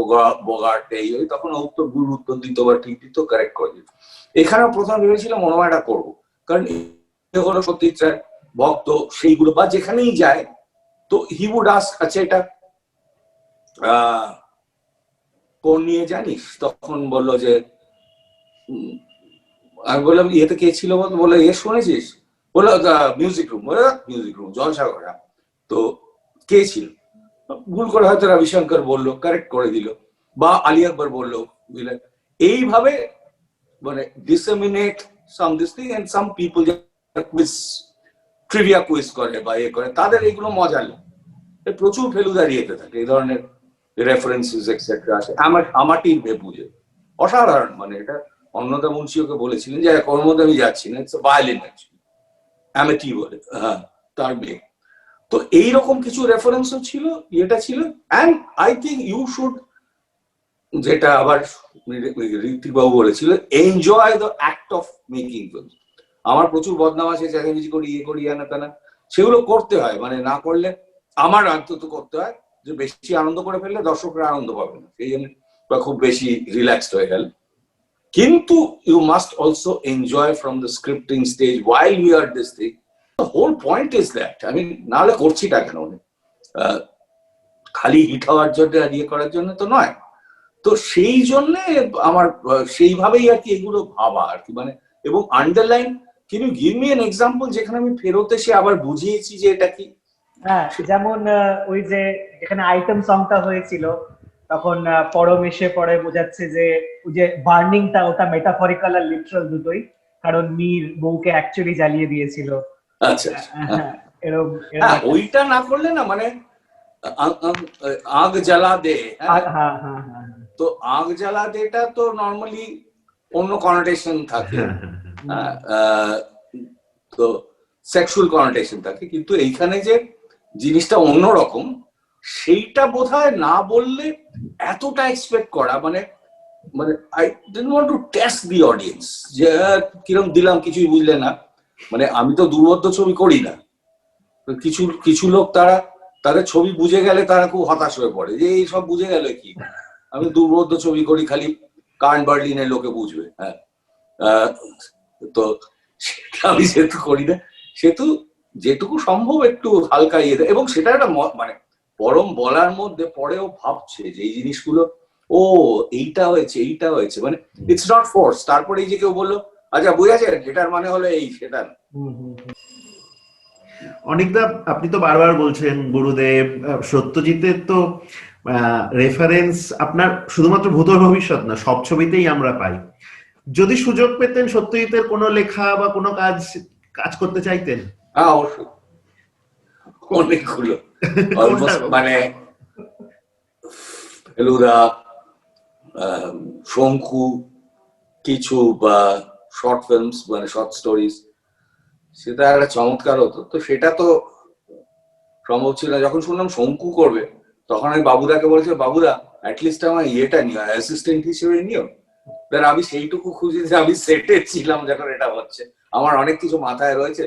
বোগার্ট এই ওই, তখন ও তো গুরু উত্তর দিত বা ঠিক দিত, কারেক্ট করে দিত। এখানেও প্রথমে ভেবেছিলাম মনে এটা করবো, কারণ হলো সত্যজিৎ ভক্ত, সেইগুলো বা যেখানেই যায় তো হি উড আস্ক, আচ্ছা এটা কোন নিয়ে জানিস? তখন বললো যে আমি বললাম ইয়েতে কে ছিল, বলে এ শুনেছিস? বললো music room. Music room Jalsaghar. তো কে ছিল? ভুল করে হয়তো রবিশঙ্কর বললো, কারেক্ট করে দিল, বা আলী আকবর বললো, বুঝলেন? এইভাবে মানে disseminate some this thing, and some people quiz, trivia quiz করে বা এ করে, তাদের এগুলো মজা লাগে। প্রচুর ফেলুদা ইয়েতে থাকে এই ধরনের রেফারেন্সেস এক্সেট্রা আসে। আমাটির বুঝে অসাধারণ, মানে এটা অন্নদা মুন্সিওকে বলেছিলেন যে ওর মধ্যে আমি যাচ্ছি না, ইটস ভায়োলিন অ্যামেটি বলে, হ্যাঁ, তার মেয়ে। তো এইরকম কিছু রেফারেন্সও ছিল, এটা ছিল। And I think you should, যেটা আবার ঋত্বিকবাবু বলেছিল, enjoy the act of making film. আমার প্রচুর বদনাম আছে, চ্যালেঞ্জ করি, ইয়ে করি, না তা না, সেগুলো করতে হয়, মানে না করলে আমার অন্তত করতে হয় যে বেশি আনন্দ করে ফেললে দর্শকরা আনন্দ পাবে না, সেই জন্য খুব বেশি রিল্যাক্সড হয়ে গেল। কিন্তু you must also enjoy from the scripting stage while you are this thing. The whole point is that, আমি নাহলে করছিটা কেন, খালি হিট হওয়ার জন্য আর ইয়ে করার জন্য তো নয়। তো সেই জন্য আমার সেইভাবেই আর কি এগুলো ভাবা আর কি, মানে এবং আন্ডারলাইন। কিন্তু গিভ মি এন এক্সাম্পল যেখানে আমি ফেরত এসে আবার বুঝিয়েছি যে এটা কি। হ্যাঁ, যেমন ওই যে এখানে আইটেম সংটা হয়েছিল, তখন পরম এসে পরে বোঝাচ্ছে যে ওই যে বার্নিংটা ওটা মেটাফরিক্যাল আর লিটারাল দুটোই, কারণ মীর বউকে অ্যাকচুয়ালি জ্বালিয়ে দিয়েছিল। আচ্ছা, হ্যাঁ, এরকম হ্যাঁ, ওইটা না করলে না, মানে আগ জ্বালা দে, হ্যাঁ হ্যাঁ হ্যাঁ, তো আগ জ্বালা দেটা তো নর্মালি অন্য কনোটেশন থাকে, তো সেক্সুয়াল কনোটেশন থাকে, কিন্তু এইখানে যে জিনিসটা অন্যরকম, সেইটা বোধহয় না বললে এতটা এক্সপেক্ট করা, মানে মানে I didn't want to test the audience, যে কিরম দিলাম কিছুই বুঝলে না। মানে আমি তো দুর্বোধ্য ছবি করি না, কিছু কিছু লোক তাদের ছবি বুঝে গেলে তারা খুব হতাশ হয়ে পড়ে যে এই সব বুঝে গেল কি, আমি দুর্বোধ্য ছবি করি, খালি কার্ন বার্লিনের লোকে বুঝবে। হ্যাঁ, তো সেটা আমি যেহেতু করি না, সেহেতু যেটুকু সম্ভব একটু হালকা ইয়ে দেয়, এবং সেটা একটা মানে পরম বলার মধ্যে পরেও ভাবছে যে এই জিনিসগুলো, ও এইটা হয়েছে, এইটা হয়েছে, মানে ইটস নট ফোর্স। তারপরে এই যে কেউ বললো আচ্ছা বুঝেছেন এটার মানে হলো এই, সেটা না। অনেকদা আপনি তো বারবার বলছেন গুরুদেব, সত্যজিতের তো রেফারেন্স আপনার শুধুমাত্র ভূত ভবিষ্যৎ না, সব ছবিতেই আমরা পাই। যদি সুযোগ পেতেন সত্যজিতের কোনো লেখা বা কোনো কাজ করতে চাইতেন? হ্যাঁ, অবশ্যই, অনেকগুলো, মানে ফেলুদা, শঙ্কু, কিছু বা শর্ট ফিল্মস, মানে শর্ট স্টোরিজ, সেটা একটা চমৎকার হতো। তো সেটা তো সম্ভব ছিল না। যখন শুনলাম শঙ্কু করবে, তখন আমি বাবুদাকে বলেছি, বাবুদা অ্যাটলিস্ট আমার ইয়েটা নিও, অ্যাসিস্ট্যান্ট হিসেবে নিও। আমি সেইটুকু খুঁজি যে আমি সেটে ছিলাম যখন এটা হচ্ছে, আমার অনেক কিছু মাথায় রয়েছে।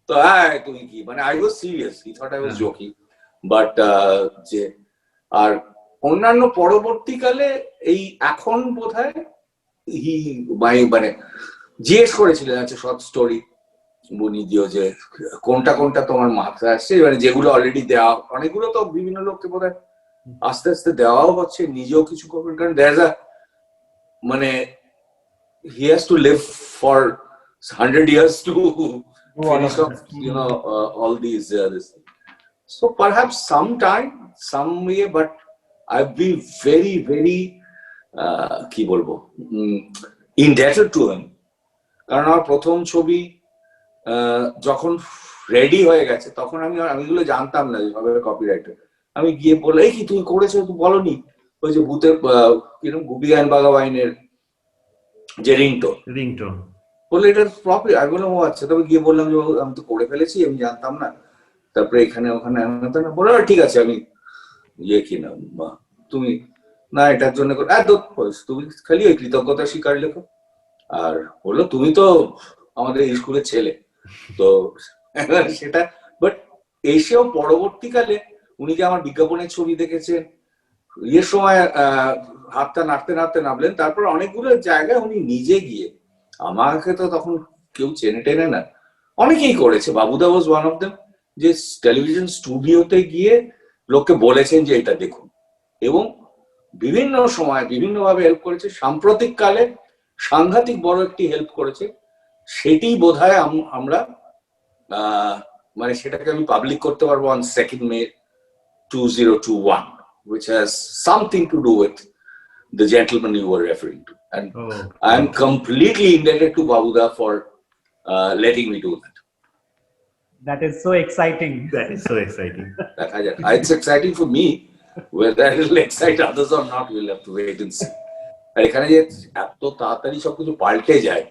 তো হ্যাঁ, তুমি কি, মানে I was serious, he thought I was joking, but যে আর অন্যান্য পরবর্তীকালে এই এখন বোধহয় হি মানে জিজ্ঞেস করেছিলেন, আচ্ছা শর্ট স্টোরি বনি দিও, যে কোনটা কোনটা তোমার মাথায় আসছে, মানে যেগুলো অলরেডি দেওয়া, অনেকগুলো তো বিভিন্ন লোককে বোধহয় আস্তে আস্তে দেওয়াও হচ্ছে, নিজেও কিছু করবেন, কারণ দেয়ার আ মানে he has to live for 100 years to finish off, all these this. So perhaps sometime, some way, but I've been very, very কি বলবো, indebted to him, কারণ আমার প্রথম ছবি যখন রেডি হয়ে গেছে, তখন আমি এগুলো জানতাম না যেভাবে কপিরাইটার। আমি গিয়ে বলে, এই কি তুমি করেছো, তুমি বলনি? ওই যে ভূতের কিরকম গুপি গায়ন বাঘাবাইনের যে রিংটোন বললে এটা প্রপার, আমি বললাম ও আচ্ছা। তবে গিয়ে বললাম যে আমি তো করে ফেলেছি, আমি জানতাম না। তারপরে এখানে ওখানে বলে ঠিক আছে আমি ইয়ে কিনা তুমি না এটার জন্য তুমি খালি ওই কৃতজ্ঞতা স্বীকার লেখো। আর বললো তুমি তো আমাদের স্কুলের ছেলে, তো সেটা। বাট এসেও পরবর্তীকালে উনি যে আমার বিজ্ঞাপনের ছবি দেখেছেন, ইয়ের সময় হাতটা নাড়তে নাড়তে নামলেন, তারপর অনেকগুলো জায়গায় উনি নিজে গিয়ে, আমাকে তো তখন কেউ চেনে টেনে না, অনেকেই করেছে, বাবুদা ওয়াজ ওয়ান অফ দেম, যে টেলিভিশন স্টুডিওতে গিয়ে লোককে বলেছেন যে এটা দেখুন, এবং বিভিন্ন সময় বিভিন্ন ভাবে হেল্প করেছে। সাম্প্রতিক কালে সাংঘাতিক বড় একটি হেল্প করেছে, সেটি বোধহয় আমরা মানে সেটাকে আমি পাবলিক করতে পারবো on 2nd May 2021, which has something to do with the gentleman you were referring to, and I am completely indebted to Babuda for letting me do that. That is so exciting. That is so exciting. It's exciting for me. Whether it will excite others or not, we'll have to wait and see. এখানে যে এত তাড়াতাড়ি সবকিছু পাল্টে যায়,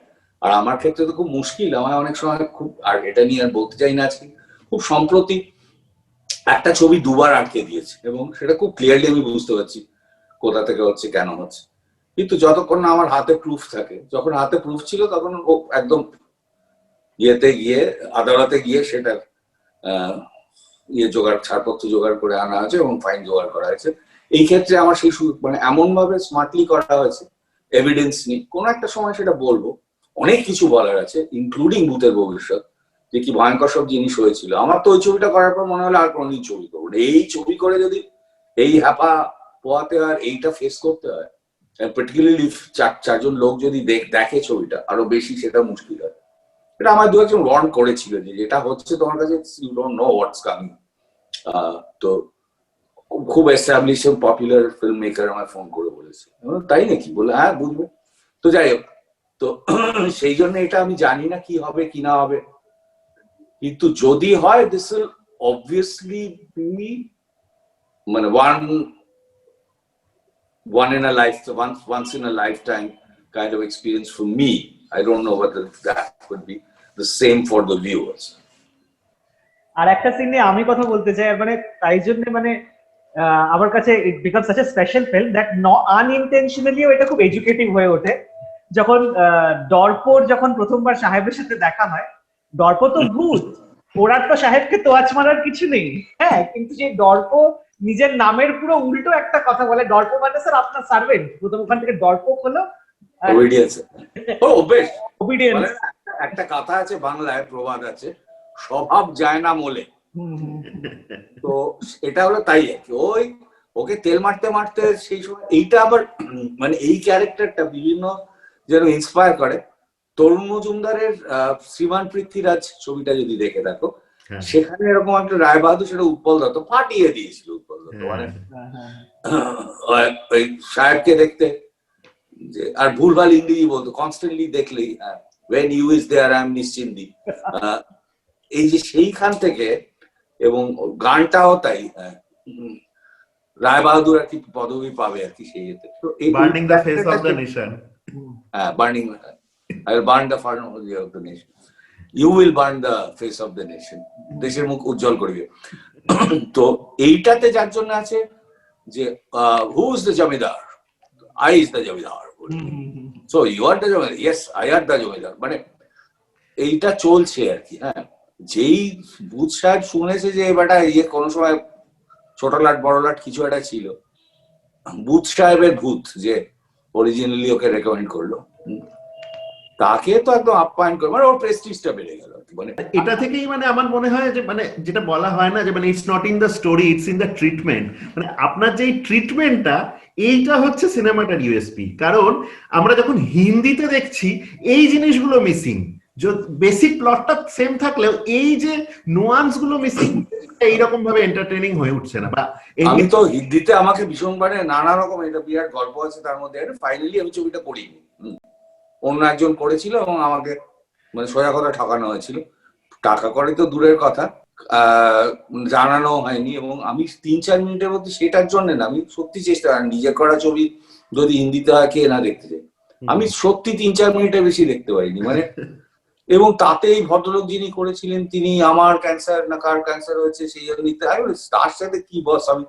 আর আমার ক্ষেত্রে তো খুব মুশকিল। আমার অনেক সময় খুব, আর এটা নিয়ে আর বলতে চাই না আজকে, খুব সম্প্রতি একটা ছবি দুবার আটকে দিয়েছে, এবং সেটা খুব ক্লিয়ারলি আমি বুঝতে পারছি কোথা থেকে হচ্ছে, কেন হচ্ছে। কিন্তু যতক্ষণ না আমার হাতে প্রুফ থাকে, যখন হাতে প্রুফ ছিল তখন ও একদম ইয়েতে গিয়ে, আদালতে গিয়ে সেটার জোগাড়, ছাড়পত্র জোগাড় করে আনা হয়েছে এবং ফাইন জোগাড় করা হয়েছে। এই ক্ষেত্রে আমার সেই মানে এমন ভাবে স্মার্টলি করা হয়েছে, এভিডেন্স নিয়ে। কোন একটা সময় সেটা বলবো, অনেক কিছু বলার আছে, ইনক্লুডিং ভূতের ভবিষ্যৎ, যে কি ভয়ঙ্কর সব জিনিস হয়েছিল। আমার তো ওই ছবিটা করার পর মনে হলো আর কোনোদিন ছবি করবো না। এই ছবি করে যদি এই হ্যাপা পোয়াতে আর এইটা ফেস করতে হয়, পার্টিকুলারলি চারজন লোক যদি দেখে ছবিটা, আরো বেশি সেটা মুশকিল হয়। এটা আমার দু একজন ওয়ার্ন করেছিল যে যেটা হচ্ছে তোমার কাছে, you don't know what's coming. তো খুব এস্টাবলিশ পপুলার ফিল্ম মেকার আমায় ফোন করে বলেছে, তাই নাকি? বলে হ্যাঁ বুঝবে। তো যাই হোক, তো সেই জন্য এটা আমি জানি না কি হবে কি না হবে, কিন্তু যদি হয়, দিস উইল অবভিয়াসলি বি মানে one in a life, once in a lifetime kind of experience for me. I don't know whether that could be the same for the viewers. আর একটা সিন নিয়ে আমি কথা বলতে চাই, মানে তাই জন্য মানে আমার কাছে it became such a special film that আনইনটেনশনালিও এটা খুব এডুকেটিভ হয়ে ওঠে। যখন দর্পর যখন প্রথমবার সাহেবের সাথে দেখা হয়, দর্প তো ভূত, ওরা তো সাহেবকে তোয়াজ মারার কিছু নেই, হ্যাঁ, কিন্তু সেই দর্প নিজের নামের পুরো উল্টো একটা কথা বলে, দর্প মানে স্যার আপনার সার্ভেন্ট। প্রথম ওখান থেকে দর্প হলো ওবিডিয়েন্স। একটা কথা আছে বাংলায়, প্রবাদ আছে, স্বভাব যায় না মোলে। তো এটা হলো তাই আর কি। ওকে তেল মারতে মারতে সেই সময় এইটা আবার মানে এই ক্যারেক্টারটা বিভিন্ন যেন ইন্সপায়ার করে। তরুণ মজুমদারের শ্রীমান পৃথ্বীরাজ ছবিটা যদি দেখে থাকো, সেখানে এরকম একটা রায় বাহাদুর, সেটা উৎপল দত্ত ফাটিয়ে দিয়েছিল। উৎপল দত্ত মানে ওই সাহেবকে দেখতে যে, আর ভুলভাল ইংরেজি বলতো কনস্ট্যান্টলি, দেখলেই when you is there I am নিশ্চিন্তি। এই যে সেইখান থেকে, এবং গানটাও তাই, রায় বাহাদুর আর কি পদবী পাবে আর কি সেই এতে। তো এই burning the face of the nation, হ্যাঁ, burning, I will burn the fire of the nation, you will burn the face of the nation, দেশের মুখ উজ্জ্বল করবে। তো এইটাতে যার জন্য আছে যে who is the zamindar, I is the zamindar, so you are the zamindar, yes I are the জমিদার, মানে এইটা চলছে আর কি। হ্যাঁ, যেই ভূত সাহেব শুনেছে যে এবারটা ইয়ে কোনো সময় ছোট লাট বড় লাট কিছু একটা ছিল, ভূত সাহেবের ভূত যে অরিজিনালি ওকে রেকমেন্ড করলো, তাকে তো একদম আপ্যায়ন করে, মানে ওর প্রেস্টিজটা বেড়ে গেল। মানে এটা থেকেই মানে আমার মনে হয় যে মানে যেটা বলা হয় না যে মানে it's not in the story, it's in the treatment. মানে আপনার যে ট্রিটমেন্টটা, এইটা হচ্ছে সিনেমাটার ইউএসপি। কারণ আমরা যখন হিন্দিতে দেখছি এই জিনিসগুলো মিসিং, বেসিক প্লটটা সেম থাকলেও এই যে নোয়ান্স গুলো মিসিং, এইরকম ভাবে এন্টারটেইনিং হয়ে উঠছে না। বা আমি তো হিন্দিতে আমাকে ভীষণ মানে নানা রকম এটা বিরাট গল্প আছে তার মধ্যে। ফাইনালি আমি ছবিটা করিনি, অন্য একজন করেছিল এবং আমাকে মানে সোজা কথা ঠকানো হয়েছিল। টাকা করে তো দূরের কথা, আহ, জানানো হয়নি। এবং আমি 3-4 মিনিটের মধ্যে সেটার জন্য না, আমি সত্যি চেষ্টা করি নিজের করা ছবি যদি হিন্দিতে হয় কে না দেখতে চাই। আমি সত্যি 3-4 মিনিটের বেশি দেখতে পারিনি মানে। এবং তাতে এই ভদ্রলোক যিনি করেছিলেন তিনি আমার ক্যান্সার না কার ক্যান্সার হয়েছে সেই জন্য নিতে, আমি বলি, তার সাথে কি বস, আমি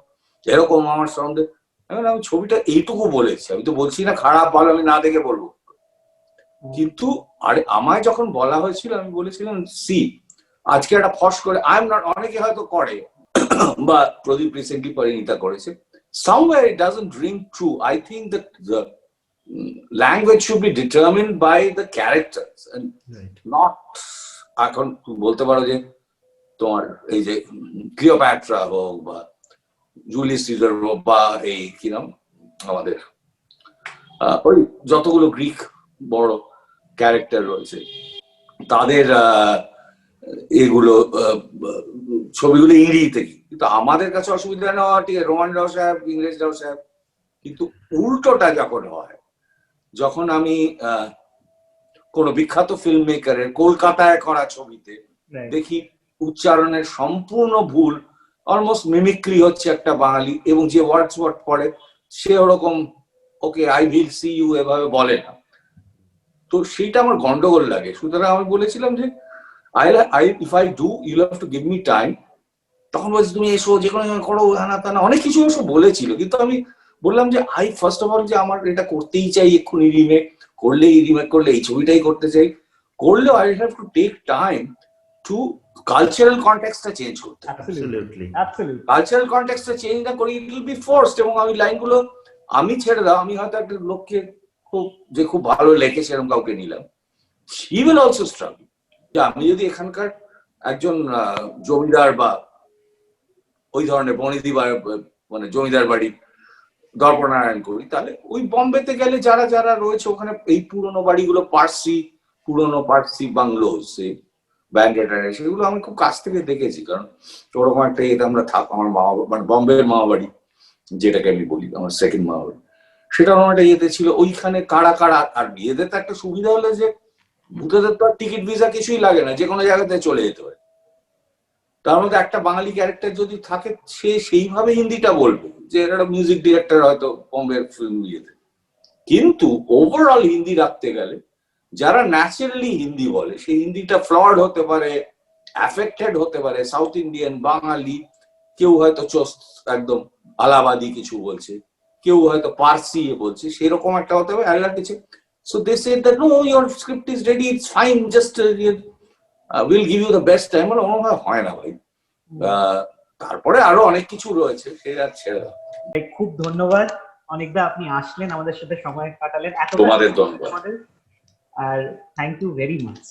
এরকম আমার সঙ্গে আমি ছবিটা এইটুকু বলেছি, আমি তো বলছি না খারাপ ভালো, আমি না দেখে বলবো। কিন্তু আরে আমায় যখন বলা হয়েছিল আমি বলেছিলাম সি আজকে একটা ফস করে আই এম নট, অনেকে হয়তো করে বা প্রদীপ রিসেন্টলি পরিণীতা করেছে, somewhere it doesn't ring true. I think that the language should be determined by the characters and not, এখন বলতে পারো যে তোমার এই যে ক্লিওপ্যাট্রা হোক বা জুলিয়াস সিজার হোক বা এই কি নাম আমাদের ওই যতগুলো গ্রিক বড় ক্যারেক্টার রয়েছে তাদের এগুলো ছবিগুলো ইংরেজিতে, কিন্তু আমাদের কাছে অসুবিধা না হওয়া ঠিক আছে, রোমান রাও সাহেব ইংরেজ রাও সাহেব। কিন্তু উল্টোটা যখন হয়, যখন আমি কোনো বিখ্যাত ফিল্ম মেকারের কলকাতায় করা ছবিতে দেখি উচ্চারণের সম্পূর্ণ ভুল, অলমোস্ট মিমিক্রি হচ্ছে একটা বাঙালি, এবং যে ওয়ার্ডসওয়ার্থ পড়ে সে ওরকম okay I will see you এভাবে বলে না, তো সেইটা আমার গন্ডগোল লাগে। সুতরাং আমি বলেছিলাম যে if I do, you'll have to give me time. তখন বলছি তুমি এসো যে কোনো করো, হানা টানা অনেক কিছু এসব বলেছিল, কিন্তু আমি বললাম যে ফার্স্ট অফ অল যে আমার এটা করতেই চাই, এক্ষুনি রিমেক করলে এই ছবিটাই করতে চাই, করলেও I have to take time to cultural কনটেক্সটটা চেঞ্জ করতে। কালচারাল কনটেক্সটটা চেঞ্জ না করি ইট উইল বি ফোর্সড। এবং আমি লাইনগুলো আমি ছেড়ে দাও, আমি হয়তো একটা লোককে খুব ভালো লেখে সেরকম কাউকে নিলাম, হি উইল অলসো স্ট্রাগল। আমি যদি এখানকার একজন জমিদার বা ওই ধরনের বনেদি মানে জমিদার বাড়ি দর্পনারায়ণ করি, তাহলে ওই বম্বেতে গেলে যারা যারা রয়েছে ওখানে এই পুরোনো বাড়িগুলো পুরোনো পার্সি বাংলোজ ব্যান্ডেটারে, সেগুলো আমি খুব কাছ থেকে দেখেছি। কারণ ওরকম একটা ইয়েতে আমরা আমার মামা মানে বম্বের মামা বাড়ি যেটাকে আমি বলি আমার সেকেন্ড মামা বাড়ি, সেটা আমার একটা ইয়েতে ছিল। ওইখানে কারা কারা, আর বিয়েদের তো একটা সুবিধা হলো যে ভূতেদের তো আর টিকিট ভিসা কিছুই লাগে না, যে কোনো জায়গাতে চলে যেতে পারে। তার মধ্যে একটা বাঙালি ক্যারেক্টার যদি থাকে সে সেইভাবে হিন্দিটা বলবে, যে একটা মিউজিক ডিরেক্টর হয়তো বম্বের ফিল্ম ইয়েতে। কিন্তু ওভারঅল হিন্দি রাখতে গেলে যারা ন্যাচারালি হিন্দি বলে সেই হিন্দিটা ফ্লড হতে পারে, অ্যাফেক্টেড হতে পারে, সাউথ ইন্ডিয়ান বাঙালি, কেউ হয়তো একদম আলাহাবাদি কিছু বলছে, কেউ হয়তো পার্সি বলছে, সেরকম একটা হতে হবে আর কিছু। So they said that no, your script is ready, it's fine, just we'll give you the best time. মানে অনুভব হয় না ভাই। তারপরে আরো অনেক কিছু রয়েছে, সেটা ছেড়ে দাও। খুব ধন্যবাদ অনেকদা, আপনি আসলেন আমাদের সাথে সময় কাটালেন, এত তোমাদের ধন্যবাদ আর থ্যাংক ইউ ভেরি মাচ।